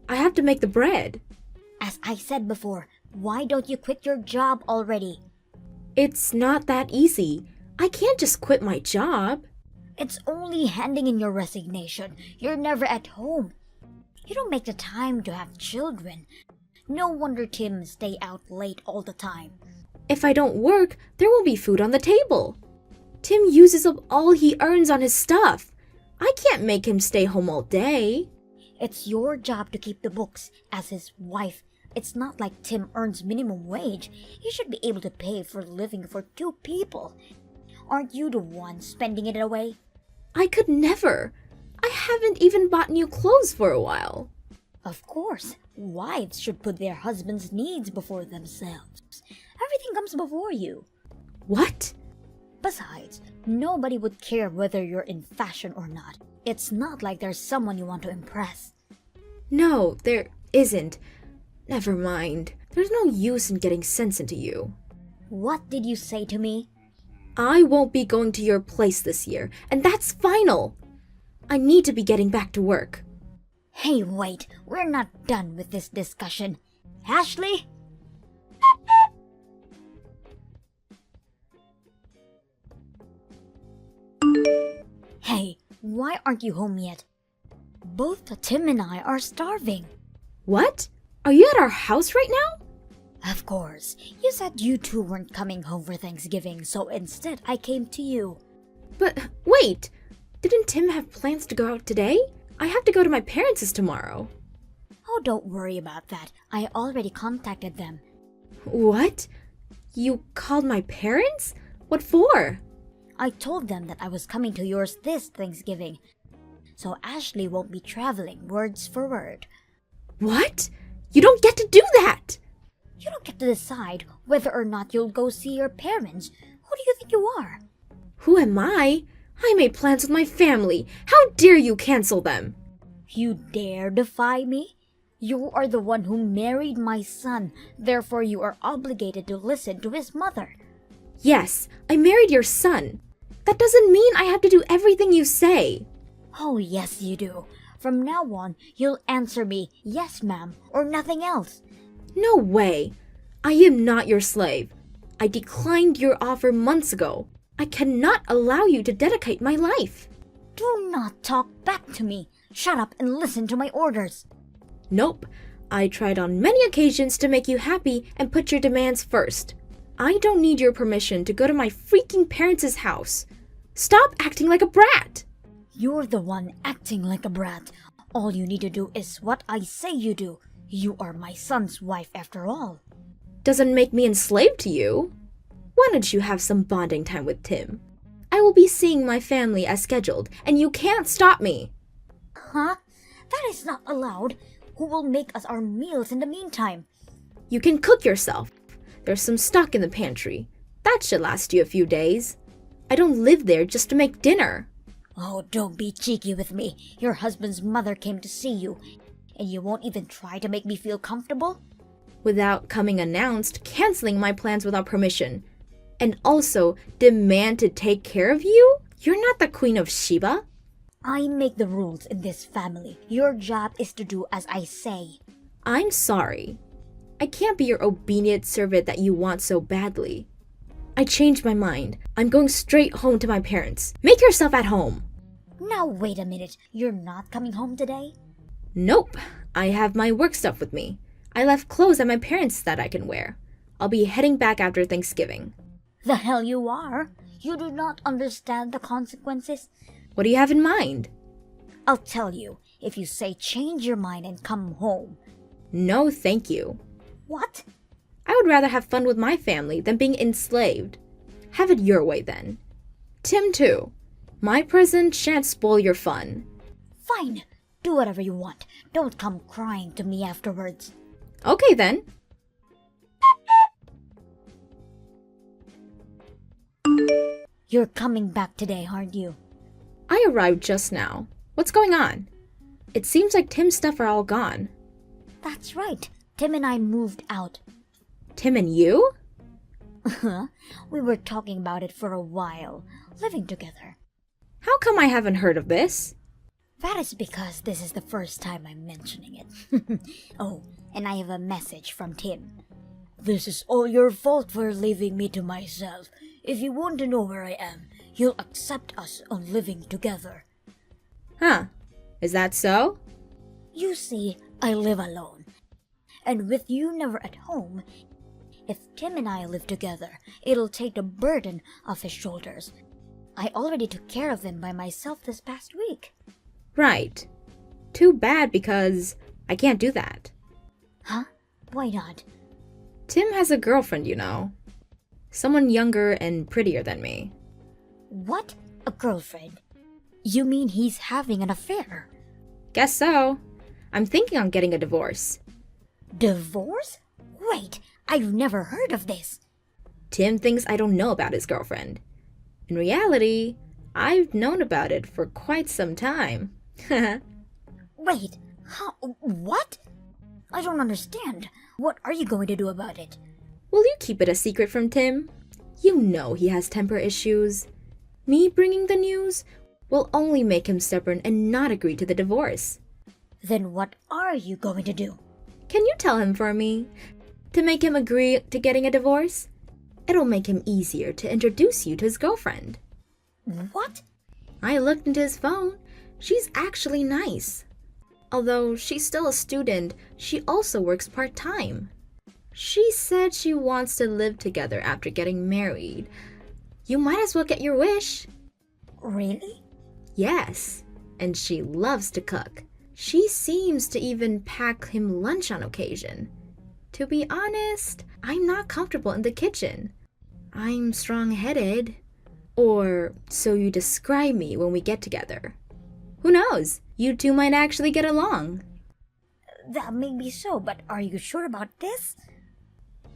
[SPEAKER 4] I have to make the bread.
[SPEAKER 5] As I said before, why don't you quit your job already?
[SPEAKER 4] It's not that easy. I can't just quit my job.
[SPEAKER 5] It's only handing in your resignation. You're never at home. You don't make the time to have children. No wonder Tim stay out late all the time.
[SPEAKER 4] If I don't work, there won't be food on the table. Tim uses up all he earns on his stuff. I can't make him stay home all day.
[SPEAKER 5] It's your job to keep the books. As his wife, it's not like Tim earns minimum wage. He should be able to pay for living for 2 people. Aren't you the one spending it away?
[SPEAKER 4] I could never. I haven't even bought new clothes for a while.
[SPEAKER 5] Of course, wives should put their husband's needs before themselves. Everything comes before you.
[SPEAKER 4] What?
[SPEAKER 5] Besides, nobody would care whether you're in fashion or not. It's not like there's someone you want to impress.
[SPEAKER 4] No, there isn't. Never mind. There's no use in getting sense into you.
[SPEAKER 5] What did you say to me?
[SPEAKER 4] I won't be going to your place this year, and that's final. I need to be getting back to work.
[SPEAKER 5] Hey, wait. We're not done with this discussion. Ashley? Hey, why aren't you home yet? Both Tim and I are starving.
[SPEAKER 4] What? Are you at our house right now?
[SPEAKER 5] Of course. You said you two weren't coming home for Thanksgiving, so instead I came to you.
[SPEAKER 4] But wait, didn't Tim have plans to go out today? I have to go to my parents' tomorrow.
[SPEAKER 5] Oh, don't worry about that. I already contacted them.
[SPEAKER 4] What? You called my parents? What for?
[SPEAKER 5] I told them that I was coming to yours this Thanksgiving. So Ashley won't be traveling, words for word.
[SPEAKER 4] What? You don't get to do that!
[SPEAKER 5] You don't get to decide whether or not you'll go see your parents. Who do you think you are?
[SPEAKER 4] Who am I? I made plans with my family. How dare you cancel them?
[SPEAKER 5] You dare defy me? You are the one who married my son. Therefore, you are obligated to listen to his mother.
[SPEAKER 4] Yes, I married your son. That doesn't mean I have to do everything you say.
[SPEAKER 5] Oh, yes, you do. From now on, you'll answer me, yes, ma'am, or nothing else.
[SPEAKER 4] No way. I am not your slave. I declined your offer months ago. I cannot allow you to dedicate my life.
[SPEAKER 5] Do not talk back to me. Shut up and listen to my orders.
[SPEAKER 4] Nope. I tried on many occasions to make you happy and put your demands first. I don't need your permission to go to my freaking parents' house. Stop acting like a brat.
[SPEAKER 5] You're the one acting like a brat. All you need to do is what I say you do. You are my son's wife after all.
[SPEAKER 4] Doesn't make me enslaved to you. Why don't you have some bonding time with Tim? I will be seeing my family as scheduled, and you can't stop me.
[SPEAKER 5] Huh? That is not allowed. Who will make us our meals in the meantime?
[SPEAKER 4] You can cook yourself. There's some stock in the pantry. That should last you a few days. I don't live there just to make dinner.
[SPEAKER 5] Oh, don't be cheeky with me. Your husband's mother came to see you, and you won't even try to make me feel comfortable?
[SPEAKER 4] Without coming announced, canceling my plans without permission. And also demand to take care of you? You're not the Queen of Sheba.
[SPEAKER 5] I make the rules in this family. Your job is to do as I say.
[SPEAKER 4] I'm sorry. I can't be your obedient servant that you want so badly. I changed my mind. I'm going straight home to my parents. Make yourself at home.
[SPEAKER 5] Now wait a minute, you're not coming home today?
[SPEAKER 4] Nope. I have my work stuff with me. I left clothes at my parents' that I can wear. I'll be heading back after Thanksgiving.
[SPEAKER 5] The hell you are! You do not understand the consequences.
[SPEAKER 4] What do you have in mind?
[SPEAKER 5] I'll tell you, if you say change your mind and come home.
[SPEAKER 4] No, thank you.
[SPEAKER 5] What?
[SPEAKER 4] I would rather have fun with my family than being enslaved. Have it your way then. Tim too. My present shan't spoil your fun.
[SPEAKER 5] Fine, do whatever you want. Don't come crying to me afterwards.
[SPEAKER 4] Okay then.
[SPEAKER 5] You're coming back today, aren't you?
[SPEAKER 4] I arrived just now. What's going on? It seems like Tim's stuff are all gone.
[SPEAKER 5] That's right. Tim and I moved out.
[SPEAKER 4] Tim and you?
[SPEAKER 5] We were talking about it for a while, living together.
[SPEAKER 4] How come I haven't heard of this?
[SPEAKER 5] That is because this is the first time I'm mentioning it. Oh, and I have a message from Tim. This is all your fault for leaving me to myself. If you want to know where I am, you'll accept us on living together.
[SPEAKER 4] Huh. Is that so?
[SPEAKER 5] You see, I live alone. And with you never at home, if Tim and I live together, it'll take the burden off his shoulders. I already took care of him by myself this past week.
[SPEAKER 4] Right. Too bad because I can't do that.
[SPEAKER 5] Huh? Why not?
[SPEAKER 4] Tim has a girlfriend, you know. Someone younger and prettier than me.
[SPEAKER 5] What? A girlfriend? You mean he's having an affair?
[SPEAKER 4] Guess so. I'm thinking on getting a divorce.
[SPEAKER 5] Divorce? Wait, I've never heard of this.
[SPEAKER 4] Tim thinks I don't know about his girlfriend. In reality, I've known about it for quite some time.
[SPEAKER 5] Wait, how? What? I don't understand. What are you going to do about it?
[SPEAKER 4] Will you keep it a secret from Tim? You know he has temper issues. Me bringing the news will only make him stubborn and not agree to the divorce.
[SPEAKER 5] Then what are you going to do?
[SPEAKER 4] Can you tell him for me? To make him agree to getting a divorce? It'll make him easier to introduce you to his girlfriend.
[SPEAKER 5] What?
[SPEAKER 4] I looked into his phone. She's actually nice. Although she's still a student, she also works part-time. She said she wants to live together after getting married. You might as well get your wish.
[SPEAKER 5] Really?
[SPEAKER 4] Yes, and she loves to cook. She seems to even pack him lunch on occasion. To be honest, I'm not comfortable in the kitchen. I'm strong-headed. Or so you describe me when we get together. Who knows? You two might actually get along.
[SPEAKER 5] That may be so, but are you sure about this?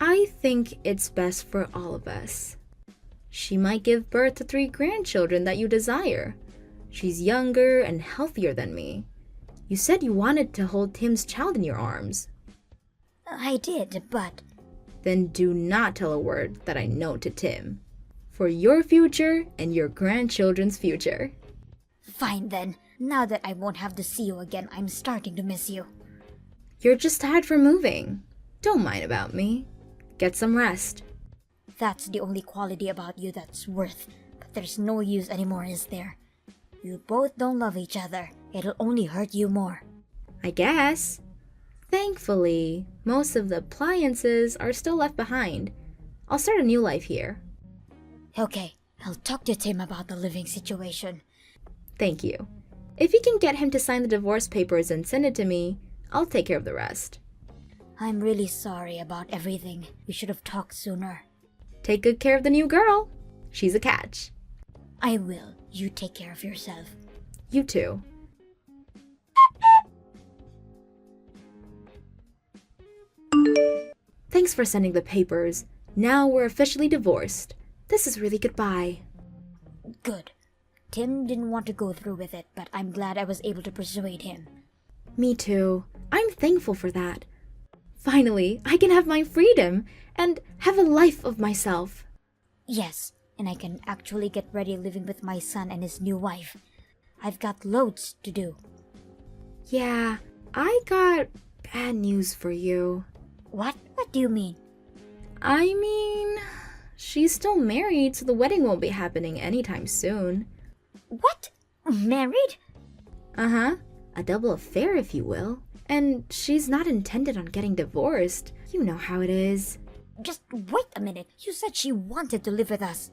[SPEAKER 4] I think it's best for all of us. She might give birth to 3 grandchildren that you desire. She's younger and healthier than me. You said you wanted to hold Tim's child in your arms.
[SPEAKER 5] I did, but...
[SPEAKER 4] Then do not tell a word that I know to Tim. For your future and your grandchildren's future.
[SPEAKER 5] Fine then. Now that I won't have to see you again, I'm starting to miss you.
[SPEAKER 4] You're just tired from moving. Don't mind about me. Get some rest.
[SPEAKER 5] That's the only quality about you that's worth. But there's no use anymore, is there? You both don't love each other. It'll only hurt you more.
[SPEAKER 4] I guess. Thankfully, most of the appliances are still left behind. I'll start a new life here.
[SPEAKER 5] Okay, I'll talk to Tim about the living situation.
[SPEAKER 4] Thank you. If you can get him to sign the divorce papers and send it to me, I'll take care of the rest.
[SPEAKER 5] I'm really sorry about everything. We should have talked sooner.
[SPEAKER 4] Take good care of the new girl. She's a catch.
[SPEAKER 5] I will. You take care of yourself.
[SPEAKER 4] You too. Thanks for sending the papers. Now we're officially divorced. This is really goodbye.
[SPEAKER 5] Good. Tim didn't want to go through with it, but I'm glad I was able to persuade him.
[SPEAKER 4] Me too. I'm thankful for that. Finally, I can have my freedom and have a life of myself.
[SPEAKER 5] Yes, and I can actually get ready living with my son and his new wife. I've got loads to do.
[SPEAKER 4] Yeah, I got bad news for you.
[SPEAKER 5] What? What do you mean?
[SPEAKER 4] I mean, she's still married, so the wedding won't be happening anytime soon.
[SPEAKER 5] What? Married?
[SPEAKER 4] Uh-huh. A double affair, if you will. And she's not intended on getting divorced. You know how it is.
[SPEAKER 5] Just wait a minute. You said she wanted to live with us.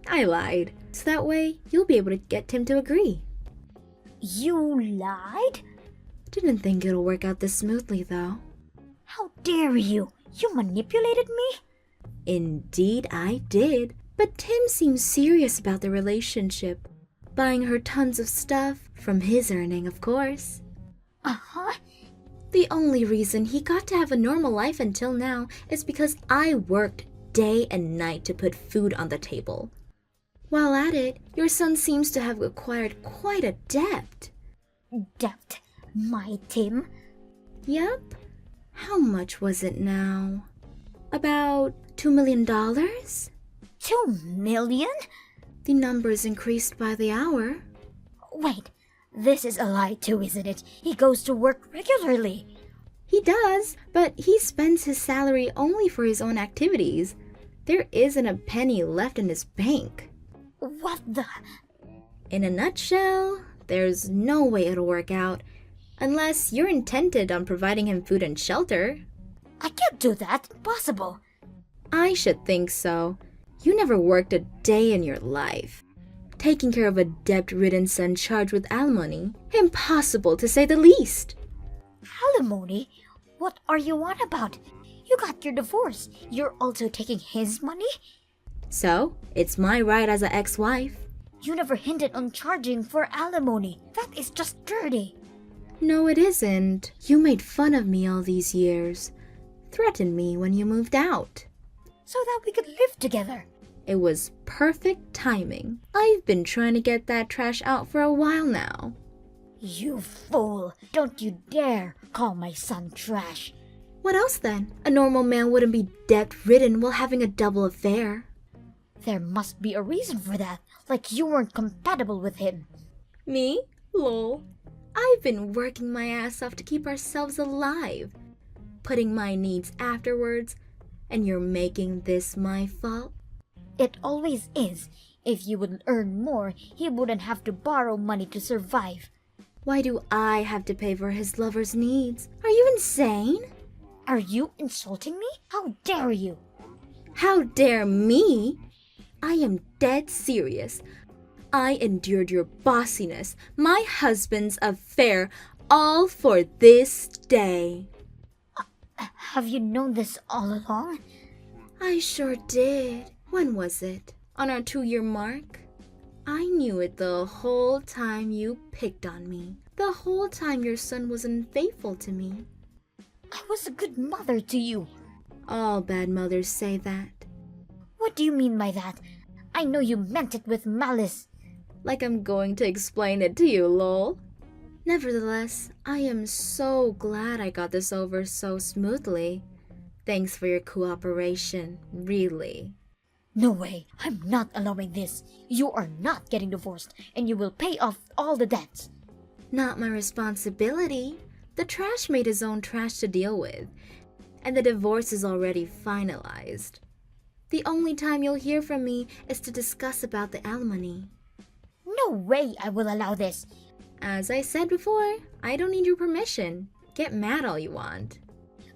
[SPEAKER 4] I lied. So that way, you'll be able to get Tim to agree.
[SPEAKER 5] You lied?
[SPEAKER 4] Didn't think it'll work out this smoothly, though.
[SPEAKER 5] How dare you? You manipulated me?
[SPEAKER 4] Indeed, I did. But Tim seems serious about the relationship. Buying her tons of stuff, from his earning, of course.
[SPEAKER 5] Uh-huh.
[SPEAKER 4] The only reason he got to have a normal life until now is because I worked day and night to put food on the table. While at it, your son seems to have acquired quite a debt.
[SPEAKER 5] Debt? My Tim?
[SPEAKER 4] Yep. How much was it now? About $2 million?
[SPEAKER 5] 2 million?
[SPEAKER 4] The numbers increased by the hour.
[SPEAKER 5] Wait, this is a lie too, isn't it? He goes to work regularly.
[SPEAKER 4] He does, but he spends his salary only for his own activities. There isn't a penny left in his bank.
[SPEAKER 5] What the?
[SPEAKER 4] In a nutshell, there's no way it'll work out. Unless you're intended on providing him food and shelter.
[SPEAKER 5] I can't do that. Impossible.
[SPEAKER 4] I should think so. You never worked a day in your life. Taking care of a debt-ridden son charged with alimony. Impossible, to say the least.
[SPEAKER 5] Alimony? What are you on about? You got your divorce. You're also taking his money?
[SPEAKER 4] So, it's my right as an ex-wife.
[SPEAKER 5] You never hinted on charging for alimony. That is just dirty.
[SPEAKER 4] No, it isn't. You made fun of me all these years. Threatened me when you moved out.
[SPEAKER 5] So that we could live together.
[SPEAKER 4] It was perfect timing. I've been trying to get that trash out for a while now.
[SPEAKER 5] You fool. Don't you dare call my son trash.
[SPEAKER 4] What else then? A normal man wouldn't be debt-ridden while having a double affair.
[SPEAKER 5] There must be a reason for that. Like you weren't compatible with him.
[SPEAKER 4] Me? Lol. I've been working my ass off to keep ourselves alive. Putting my needs afterwards. And you're making this my fault?
[SPEAKER 5] It always is. If you would earn more, he wouldn't have to borrow money to survive.
[SPEAKER 4] Why do I have to pay for his lover's needs? Are you insane?
[SPEAKER 5] Are you insulting me? How dare you?
[SPEAKER 4] How dare me? I am dead serious. I endured your bossiness, my husband's affair, all for this day.
[SPEAKER 5] Have you known this all along?
[SPEAKER 4] I sure did. When was it? On our 2-year mark? I knew it the whole time you picked on me. The whole time your son was unfaithful to me.
[SPEAKER 5] I was a good mother to you.
[SPEAKER 4] All bad mothers say that.
[SPEAKER 5] What do you mean by that? I know you meant it with malice.
[SPEAKER 4] Like I'm going to explain it to you, lol. Nevertheless, I am so glad I got this over so smoothly. Thanks for your cooperation, really.
[SPEAKER 5] No way, I'm not allowing this. You are not getting divorced, and you will pay off all the debts.
[SPEAKER 4] Not my responsibility. The trash made his own trash to deal with, and the divorce is already finalized. The only time you'll hear from me is to discuss about the alimony.
[SPEAKER 5] No way I will allow this.
[SPEAKER 4] As I said before, I don't need your permission. Get mad all you want.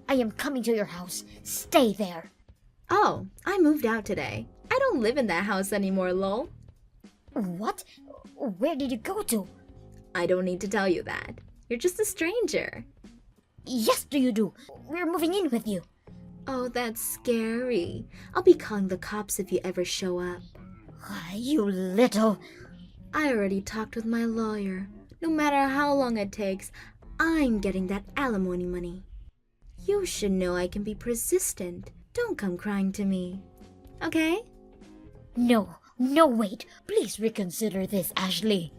[SPEAKER 5] I am coming to your house. Stay there.
[SPEAKER 4] Oh, I moved out today. I don't live in that house anymore, lol.
[SPEAKER 5] What? Where did you go to?
[SPEAKER 4] I don't need to tell you that. You're just a stranger.
[SPEAKER 5] Yes, do you do? We're moving in with you.
[SPEAKER 4] Oh, that's scary. I'll be calling the cops if you ever show up.
[SPEAKER 5] You little...
[SPEAKER 4] I already talked with my lawyer. No matter how long it takes, I'm getting that alimony money. You should know I can be persistent. Don't come crying to me. Okay?
[SPEAKER 5] No, wait. Please reconsider this, Ashley.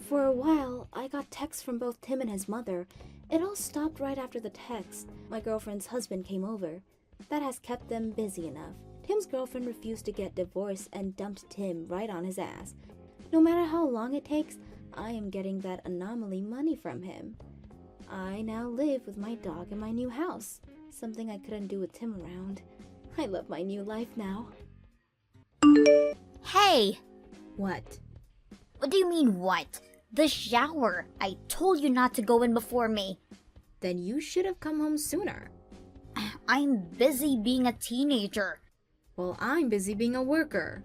[SPEAKER 4] For a while, I got texts from both Tim and his mother. It all stopped right after the text. My girlfriend's husband came over. That has kept them busy enough. Tim's girlfriend refused to get divorced and dumped Tim right on his ass. No matter how long it takes, I am getting that anomaly money from him. I now live with my dog in my new house, something I couldn't do with Tim around. I love my new life now.
[SPEAKER 5] Hey!
[SPEAKER 4] What?
[SPEAKER 5] What do you mean, what? The shower! I told you not to go in before me.
[SPEAKER 4] Then you should have come home sooner.
[SPEAKER 5] I'm busy being a teenager.
[SPEAKER 4] Well, I'm busy being a worker.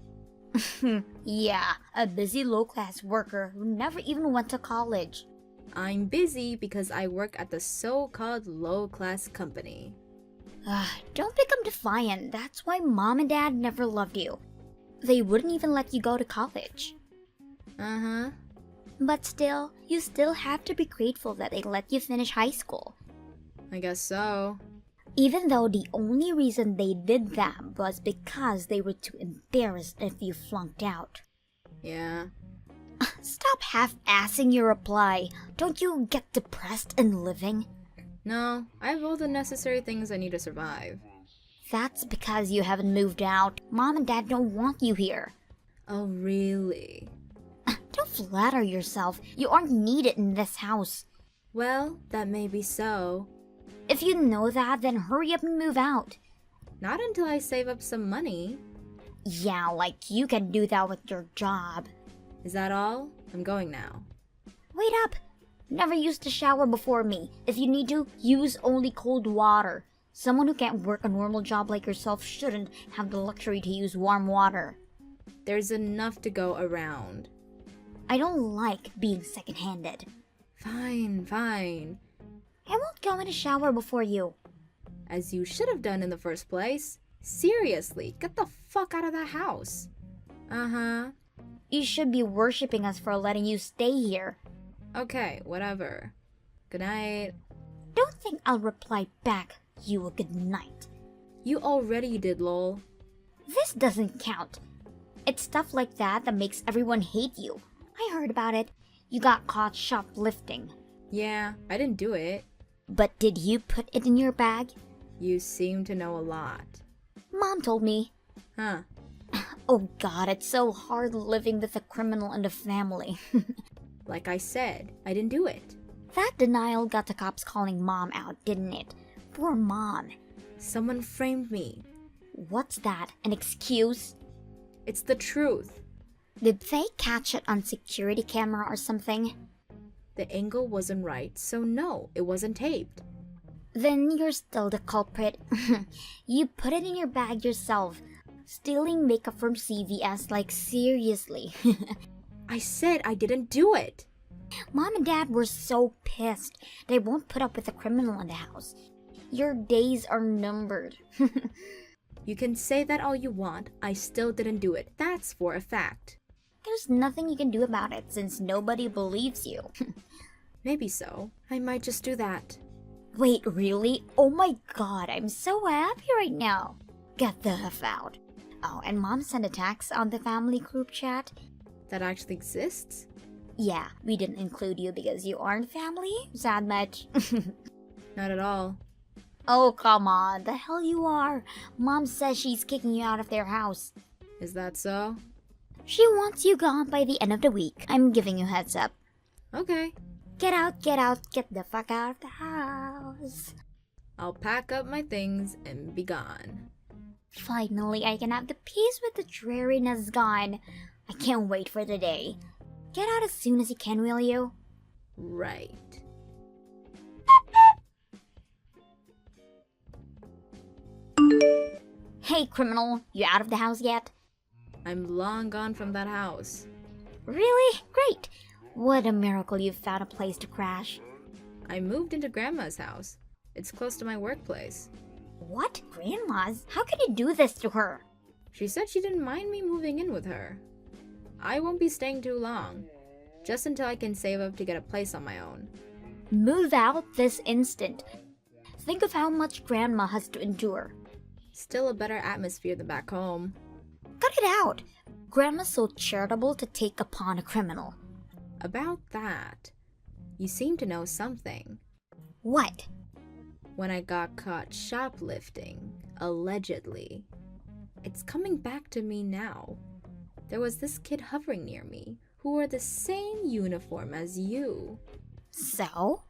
[SPEAKER 5] Yeah, a busy low-class worker who never even went to college.
[SPEAKER 4] I'm busy because I work at the so-called low-class company.
[SPEAKER 5] Don't become defiant. That's why Mom and Dad never loved you. They wouldn't even let you go to college.
[SPEAKER 4] Uh-huh.
[SPEAKER 5] But still, you still have to be grateful that they let you finish high school.
[SPEAKER 4] I guess so.
[SPEAKER 5] Even though the only reason they did that was because they were too embarrassed if you flunked out.
[SPEAKER 4] Yeah.
[SPEAKER 5] Stop half-assing your reply. Don't you get depressed in living?
[SPEAKER 4] No, I have all the necessary things I need to survive.
[SPEAKER 5] That's because you haven't moved out. Mom and Dad don't want you here.
[SPEAKER 4] Oh, really?
[SPEAKER 5] Don't flatter yourself. You aren't needed in this house.
[SPEAKER 4] Well, that may be so.
[SPEAKER 5] If you know that, then hurry up and move out.
[SPEAKER 4] Not until I save up some money.
[SPEAKER 5] Yeah, like you can do that with your job.
[SPEAKER 4] Is that all? I'm going now.
[SPEAKER 5] Wait up! Never used to shower before me. If you need to, use only cold water. Someone who can't work a normal job like yourself shouldn't have the luxury to use warm water.
[SPEAKER 4] There's enough to go around.
[SPEAKER 5] I don't like being second-handed.
[SPEAKER 4] Fine, fine.
[SPEAKER 5] I won't go in a shower before you.
[SPEAKER 4] As you should have done in the first place. Seriously, get the fuck out of that house. Uh-huh.
[SPEAKER 5] You should be worshipping us for letting you stay here.
[SPEAKER 4] Okay, whatever. Good night.
[SPEAKER 5] Don't think I'll reply back, you a good night.
[SPEAKER 4] You already did, lol.
[SPEAKER 5] This doesn't count. It's stuff like that that makes everyone hate you. I heard about it. You got caught shoplifting.
[SPEAKER 4] Yeah, I didn't do it.
[SPEAKER 5] But did you put it in your bag?
[SPEAKER 4] You seem to know a lot.
[SPEAKER 5] Mom told me.
[SPEAKER 4] Huh.
[SPEAKER 5] Oh God, it's so hard living with a criminal in the family.
[SPEAKER 4] Like I said, I didn't do it.
[SPEAKER 5] That denial got the cops calling Mom out, didn't it? Poor Mom.
[SPEAKER 4] Someone framed me.
[SPEAKER 5] What's that? An excuse?
[SPEAKER 4] It's the truth.
[SPEAKER 5] Did they catch it on security camera or something?
[SPEAKER 4] The angle wasn't right, so no, it wasn't taped.
[SPEAKER 5] Then you're still the culprit. You put it in your bag yourself. Stealing makeup from CVS, like seriously.
[SPEAKER 4] I said I didn't do it.
[SPEAKER 5] Mom and Dad were so pissed. They won't put up with a criminal in the house. Your days are numbered.
[SPEAKER 4] You can say that all you want, I still didn't do it. That's for a fact.
[SPEAKER 5] There's nothing you can do about it since nobody believes you.
[SPEAKER 4] Maybe so. I might just do that.
[SPEAKER 5] Wait, really? Oh my God, I'm so happy right now. Get the F out. Oh, and Mom sent a text on the family group chat.
[SPEAKER 4] That actually exists?
[SPEAKER 5] Yeah, we didn't include you because you aren't family. Sad much?
[SPEAKER 4] Not at all.
[SPEAKER 5] Oh, come on. The hell you are. Mom says she's kicking you out of their house.
[SPEAKER 4] Is that so?
[SPEAKER 5] She wants you gone by the end of the week. I'm giving you heads up.
[SPEAKER 4] Okay.
[SPEAKER 5] Get out, get the fuck out of the house.
[SPEAKER 4] I'll pack up my things and be gone.
[SPEAKER 5] Finally, I can have the peace with the dreariness gone. I can't wait for the day. Get out as soon as you can, will you?
[SPEAKER 4] Right.
[SPEAKER 5] Hey, criminal, you out of the house yet?
[SPEAKER 4] I'm long gone from that house.
[SPEAKER 5] Really? Great. What a miracle you found a place to crash.
[SPEAKER 4] I moved into Grandma's house. It's close to my workplace.
[SPEAKER 5] What? Grandma's? How could you do this to her?
[SPEAKER 4] She said she didn't mind me moving in with her. I won't be staying too long. Just until I can save up to get a place on my own.
[SPEAKER 5] Move out this instant. Think of how much Grandma has to endure.
[SPEAKER 4] Still a better atmosphere than back home.
[SPEAKER 5] Cut it out. Grandma's so charitable to take upon a criminal.
[SPEAKER 4] About that, you seem to know something.
[SPEAKER 5] What?
[SPEAKER 4] When I got caught shoplifting, allegedly. It's coming back to me now. There was this kid hovering near me, who wore the same uniform as you.
[SPEAKER 5] So?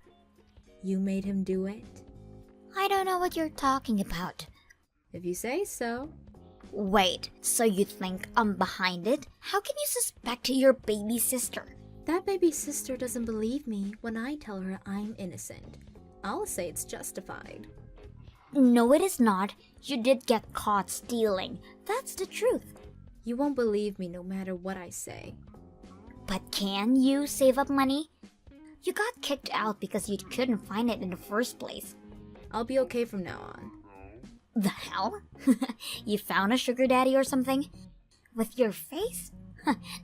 [SPEAKER 4] You made him do it?
[SPEAKER 5] I don't know what you're talking about.
[SPEAKER 4] If you say so.
[SPEAKER 5] Wait, so you think I'm behind it? How can you suspect your baby sister?
[SPEAKER 4] That baby sister doesn't believe me when I tell her I'm innocent. I'll say it's justified.
[SPEAKER 5] No, it is not. You did get caught stealing. That's the truth.
[SPEAKER 4] You won't believe me no matter what I say.
[SPEAKER 5] But can you save up money? You got kicked out because you couldn't find it in the first place.
[SPEAKER 4] I'll be okay from now on.
[SPEAKER 5] The hell? You found a sugar daddy or something? With your face?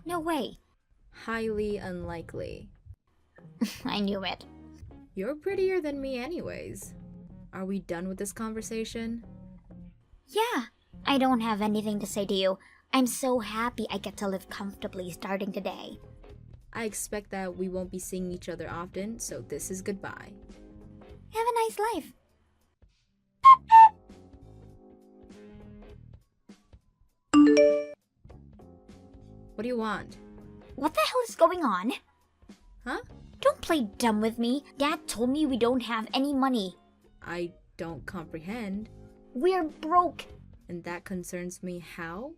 [SPEAKER 5] No way.
[SPEAKER 4] Highly unlikely.
[SPEAKER 5] I knew it.
[SPEAKER 4] You're prettier than me anyways. Are we done with this conversation?
[SPEAKER 5] Yeah, I don't have anything to say to you. I'm so happy I get to live comfortably starting today.
[SPEAKER 4] I expect that we won't be seeing each other often, so this is goodbye.
[SPEAKER 5] Have a nice life.
[SPEAKER 4] What do you want?
[SPEAKER 5] What the hell is going on?
[SPEAKER 4] Huh?
[SPEAKER 5] Don't play dumb with me. Dad told me we don't have any money.
[SPEAKER 4] I don't comprehend.
[SPEAKER 5] We're broke.
[SPEAKER 4] And that concerns me how?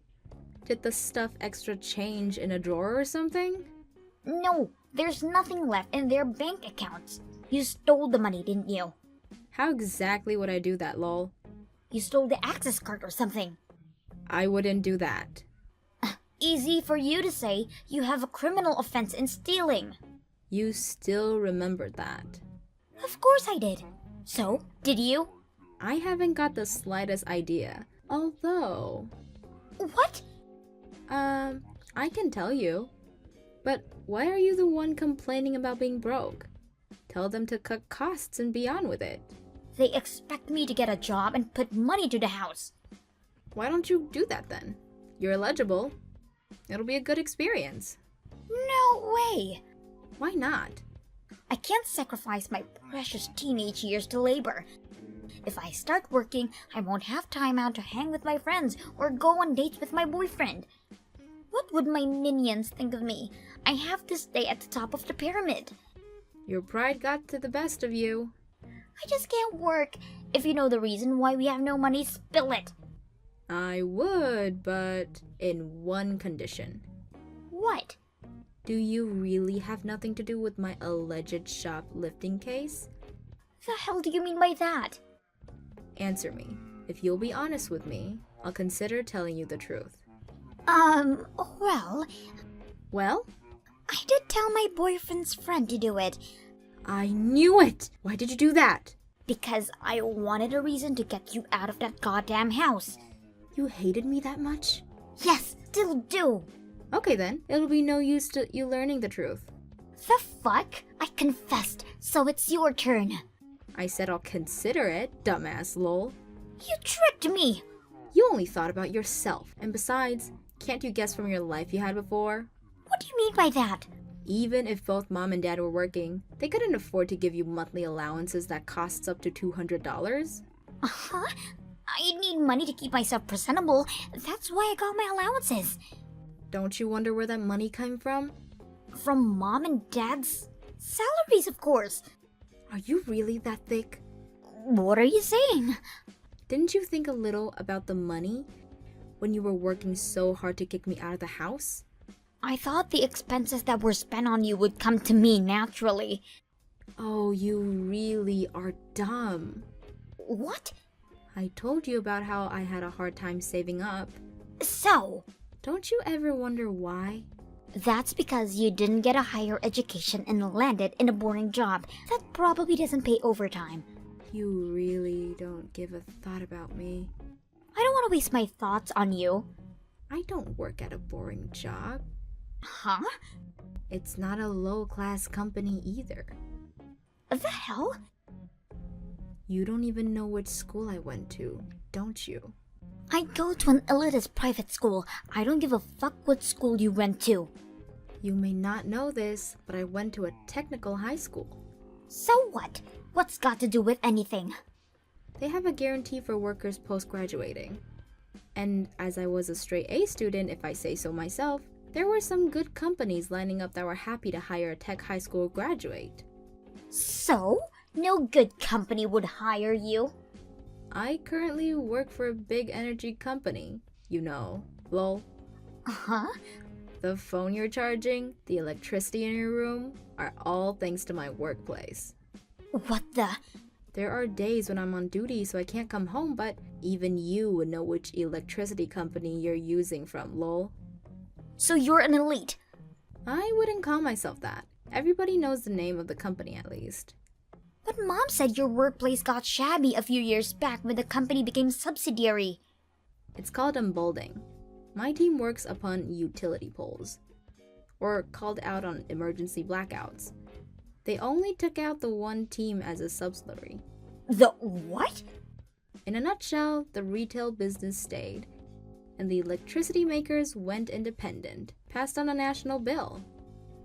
[SPEAKER 4] Did the stuff extra change in a drawer or something?
[SPEAKER 5] No, there's nothing left in their bank accounts. You stole the money, didn't you?
[SPEAKER 4] How exactly would I do that, lol?
[SPEAKER 5] You stole the access card or something.
[SPEAKER 4] I wouldn't do that.
[SPEAKER 5] Easy for you to say. You have a criminal offense in stealing.
[SPEAKER 4] You still remembered that.
[SPEAKER 5] Of course I did. So, did you?
[SPEAKER 4] I haven't got the slightest idea. Although...
[SPEAKER 5] What?
[SPEAKER 4] I can tell you. But why are you the one complaining about being broke? Tell them to cut costs and be on with it.
[SPEAKER 5] They expect me to get a job and put money to the house.
[SPEAKER 4] Why don't you do that then? You're eligible. It'll be a good experience.
[SPEAKER 5] No way.
[SPEAKER 4] Why not?
[SPEAKER 5] I can't sacrifice my precious teenage years to labor. If I start working, I won't have time out to hang with my friends or go on dates with my boyfriend. What would my minions think of me? I have to stay at the top of the pyramid.
[SPEAKER 4] Your pride got to the best of you.
[SPEAKER 5] I just can't work. If you know the reason why we have no money, spill it.
[SPEAKER 4] I would, but in one condition.
[SPEAKER 5] What?
[SPEAKER 4] Do you really have nothing to do with my alleged shoplifting case?
[SPEAKER 5] The hell do you mean by that?
[SPEAKER 4] Answer me. If you'll be honest with me, I'll consider telling you the truth.
[SPEAKER 5] Well,
[SPEAKER 4] Well?
[SPEAKER 5] I did tell my boyfriend's friend to do it.
[SPEAKER 4] I knew it! Why did you do that?
[SPEAKER 5] Because I wanted a reason to get you out of that goddamn house.
[SPEAKER 4] You hated me that much?
[SPEAKER 5] Yes, still do.
[SPEAKER 4] Okay then, it'll be no use to you learning the truth.
[SPEAKER 5] The fuck? I confessed, so it's your turn.
[SPEAKER 4] I said I'll consider it, dumbass lol.
[SPEAKER 5] You tricked me.
[SPEAKER 4] You only thought about yourself, and besides, can't you guess from your life you had before?
[SPEAKER 5] What do you mean by that?
[SPEAKER 4] Even if both mom and dad were working, they couldn't afford to give you monthly allowances that costs up to $200.
[SPEAKER 5] Uh-huh. I need money to keep myself presentable. That's why I got my allowances.
[SPEAKER 4] Don't you wonder where that money came from?
[SPEAKER 5] From mom and dad's salaries, of course.
[SPEAKER 4] Are you really that thick?
[SPEAKER 5] What are you saying?
[SPEAKER 4] Didn't you think a little about the money when you were working so hard to kick me out of the house?
[SPEAKER 5] I thought the expenses that were spent on you would come to me naturally.
[SPEAKER 4] Oh, you really are dumb.
[SPEAKER 5] What?
[SPEAKER 4] I told you about how I had a hard time saving up.
[SPEAKER 5] So?
[SPEAKER 4] Don't you ever wonder why?
[SPEAKER 5] That's because you didn't get a higher education and landed in a boring job that probably doesn't pay overtime.
[SPEAKER 4] You really don't give a thought about me.
[SPEAKER 5] I don't want to waste my thoughts on you.
[SPEAKER 4] I don't work at a boring job.
[SPEAKER 5] Huh?
[SPEAKER 4] It's not a low-class company either.
[SPEAKER 5] The hell?
[SPEAKER 4] You don't even know which school I went to, don't you?
[SPEAKER 5] I go to an elitist private school. I don't give a fuck what school you went to.
[SPEAKER 4] You may not know this, but I went to a technical high school.
[SPEAKER 5] So what? What's got to do with anything?
[SPEAKER 4] They have a guarantee for workers post-graduating. And as I was a straight A student, if I say so myself, There were some good companies lining up that were happy to hire a tech high school graduate.
[SPEAKER 5] So, no good company would hire you.
[SPEAKER 4] I currently work for a big energy company. You know, lol.
[SPEAKER 5] Huh?
[SPEAKER 4] The phone you're charging, the electricity in your room, are all thanks to my workplace.
[SPEAKER 5] What the?
[SPEAKER 4] There are days when I'm on duty so I can't come home, but even you would know which electricity company you're using from, lol.
[SPEAKER 5] So you're an elite.
[SPEAKER 4] I wouldn't call myself that. Everybody knows the name of the company at least.
[SPEAKER 5] But Mom said your workplace got shabby a few years back when the company became subsidiary.
[SPEAKER 4] It's called unbolding. My team works upon utility poles, or called out on emergency blackouts. They only took out the one team as a subsidiary.
[SPEAKER 5] The what?
[SPEAKER 4] In a nutshell, the retail business stayed, and the electricity makers went independent, passed on a national bill.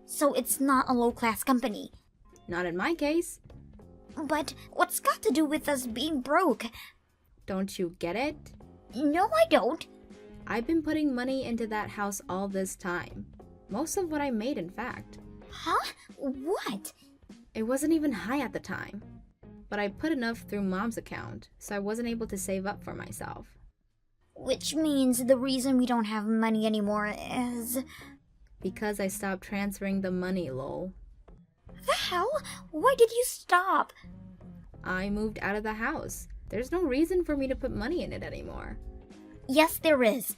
[SPEAKER 5] So it's not a low-class company.
[SPEAKER 4] Not in my case.
[SPEAKER 5] But what's got to do with us being broke?
[SPEAKER 4] Don't you get it?
[SPEAKER 5] No, I don't.
[SPEAKER 4] I've been putting money into that house all this time. Most of what I made, in fact.
[SPEAKER 5] Huh? What?
[SPEAKER 4] It wasn't even high at the time. But I put enough through Mom's account, so I wasn't able to save up for myself.
[SPEAKER 5] Which means the reason we don't have money anymore is...
[SPEAKER 4] Because I stopped transferring the money, lol.
[SPEAKER 5] The hell? Why did you stop?
[SPEAKER 4] I moved out of the house. There's no reason for me to put money in it anymore.
[SPEAKER 5] Yes, there is.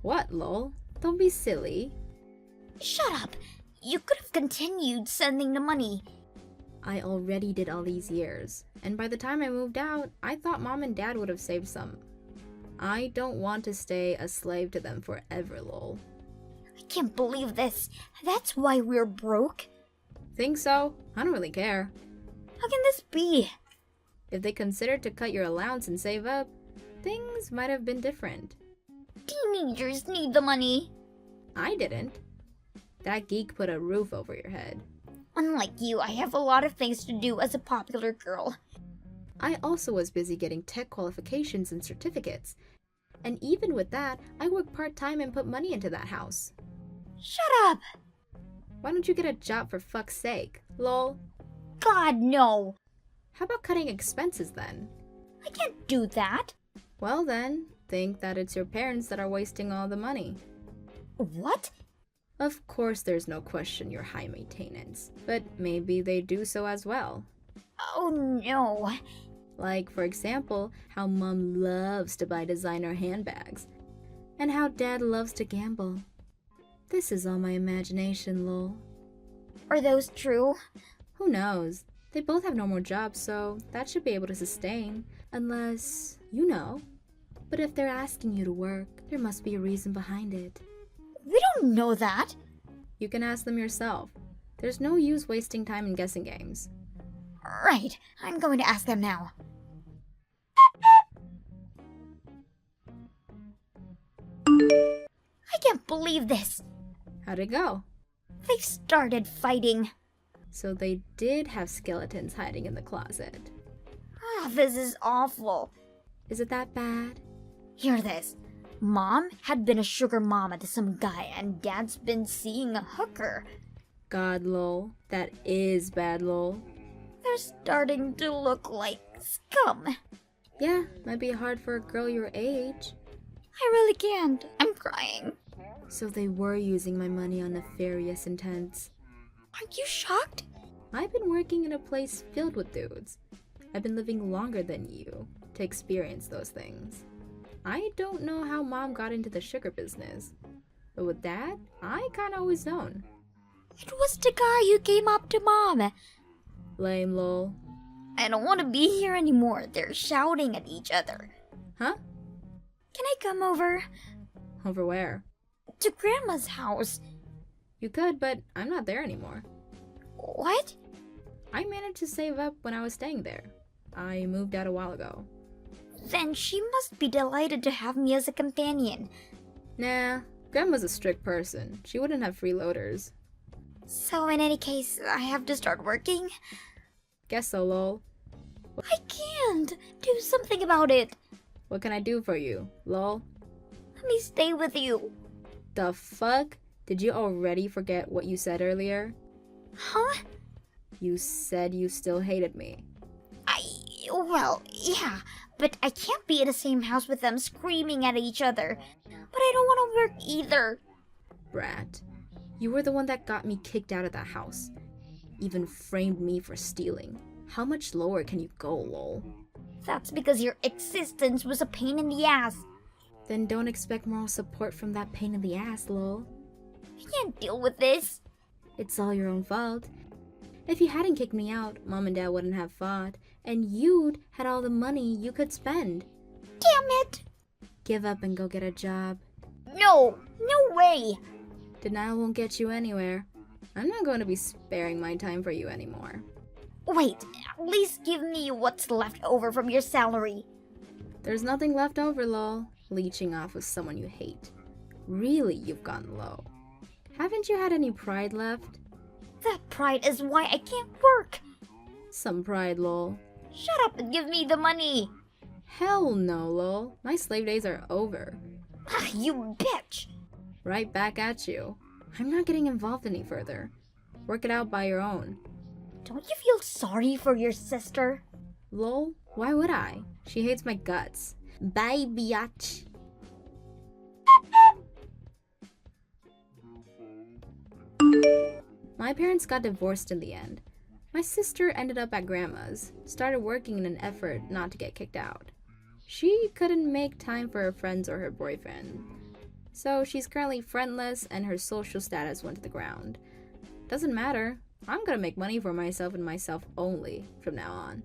[SPEAKER 4] What, lol? Don't be silly.
[SPEAKER 5] Shut up. You could have continued sending the money.
[SPEAKER 4] I already did all these years, and by the time I moved out, I thought Mom and Dad would have saved some. I don't want to stay a slave to them forever, lol.
[SPEAKER 5] I can't believe this. That's why we're broke?
[SPEAKER 4] Think so? I don't really care.
[SPEAKER 5] How can this be?
[SPEAKER 4] If they considered to cut your allowance and save up, things might have been different.
[SPEAKER 5] Teenagers need the money.
[SPEAKER 4] I didn't. That geek put a roof over your head.
[SPEAKER 5] Unlike you, I have a lot of things to do as a popular girl.
[SPEAKER 4] I also was busy getting tech qualifications and certificates. And even with that, I worked part-time and put money into that house.
[SPEAKER 5] Shut up!
[SPEAKER 4] Why don't you get a job for fuck's sake? Lol.
[SPEAKER 5] God, no!
[SPEAKER 4] How about cutting expenses then?
[SPEAKER 5] I can't do that.
[SPEAKER 4] Well then, think that it's your parents that are wasting all the money.
[SPEAKER 5] What?
[SPEAKER 4] Of course there's no question you're high maintenance, but maybe they do so as well.
[SPEAKER 5] Oh no.
[SPEAKER 4] Like, for example, how Mom loves to buy designer handbags, and how Dad loves to gamble. This is all my imagination, lol.
[SPEAKER 5] Are those true?
[SPEAKER 4] Who knows? They both have normal jobs, so that should be able to sustain. Unless, you know. But if they're asking you to work, there must be a reason behind it.
[SPEAKER 5] We don't know that.
[SPEAKER 4] You can ask them yourself. There's no use wasting time in guessing games.
[SPEAKER 5] Right, I'm going to ask them now. I can't believe this.
[SPEAKER 4] How'd it go?
[SPEAKER 5] They've started fighting.
[SPEAKER 4] So they did have skeletons hiding in the closet.
[SPEAKER 5] This is awful.
[SPEAKER 4] Is it that bad?
[SPEAKER 5] Hear this. Mom had been a sugar mama to some guy, and Dad's been seeing a hooker.
[SPEAKER 4] God, lol. That is bad, lol.
[SPEAKER 5] They're starting to look like scum.
[SPEAKER 4] Yeah, might be hard for a girl your age.
[SPEAKER 5] I really can't. I'm crying.
[SPEAKER 4] So they were using my money on nefarious intents.
[SPEAKER 5] Aren't you shocked?
[SPEAKER 4] I've been working in a place filled with dudes. I've been living longer than you to experience those things. I don't know how Mom got into the sugar business, but with Dad, I kinda always known.
[SPEAKER 5] It was the guy who came up to Mom.
[SPEAKER 4] Lame, lol.
[SPEAKER 5] I don't want to be here anymore. They're shouting at each other.
[SPEAKER 4] Huh?
[SPEAKER 5] Can I come over?
[SPEAKER 4] Over where?
[SPEAKER 5] To Grandma's house.
[SPEAKER 4] You could, but I'm not there anymore.
[SPEAKER 5] What?
[SPEAKER 4] I managed to save up when I was staying there. I moved out a while ago.
[SPEAKER 5] Then she must be delighted to have me as a companion.
[SPEAKER 4] Nah, Grandma's a strict person. She wouldn't have freeloaders.
[SPEAKER 5] So in any case, I have to start working?
[SPEAKER 4] Guess so, lol.
[SPEAKER 5] I can't. Do something about it.
[SPEAKER 4] What can I do for you, lol?
[SPEAKER 5] Let me stay with you.
[SPEAKER 4] The fuck? Did you already forget what you said earlier?
[SPEAKER 5] Huh?
[SPEAKER 4] You said you still hated me.
[SPEAKER 5] Well, yeah, but I can't be in the same house with them screaming at each other. But I don't want to work either.
[SPEAKER 4] Brat, you were the one that got me kicked out of that house. Even framed me for stealing. How much lower can you go, lol?
[SPEAKER 5] That's because your existence was a pain in the ass.
[SPEAKER 4] Then don't expect moral support from that pain in the ass, lol.
[SPEAKER 5] I can't deal with this.
[SPEAKER 4] It's all your own fault. If you hadn't kicked me out, Mom and Dad wouldn't have fought, and you'd had all the money you could spend.
[SPEAKER 5] Damn it!
[SPEAKER 4] Give up and go get a job.
[SPEAKER 5] No way!
[SPEAKER 4] Denial won't get you anywhere. I'm not going to be sparing my time for you anymore.
[SPEAKER 5] Wait, at least give me what's left over from your salary.
[SPEAKER 4] There's nothing left over, lol. Leeching off of someone you hate. Really, you've gone low. Haven't you had any pride left?
[SPEAKER 5] That pride is why I can't work.
[SPEAKER 4] Some pride, lol.
[SPEAKER 5] Shut up and give me the money.
[SPEAKER 4] Hell no, lol. My slave days are over.
[SPEAKER 5] You bitch.
[SPEAKER 4] Right back at you. I'm not getting involved any further. Work it out by your own.
[SPEAKER 5] Don't you feel sorry for your sister?
[SPEAKER 4] Lol, why would I? She hates my guts. Bye, biatch. My parents got divorced in the end. My sister ended up at grandma's, started working in an effort not to get kicked out. She couldn't make time for her friends or her boyfriend. So she's currently friendless and her social status went to the ground. Doesn't matter. I'm gonna make money for myself and myself only from now on.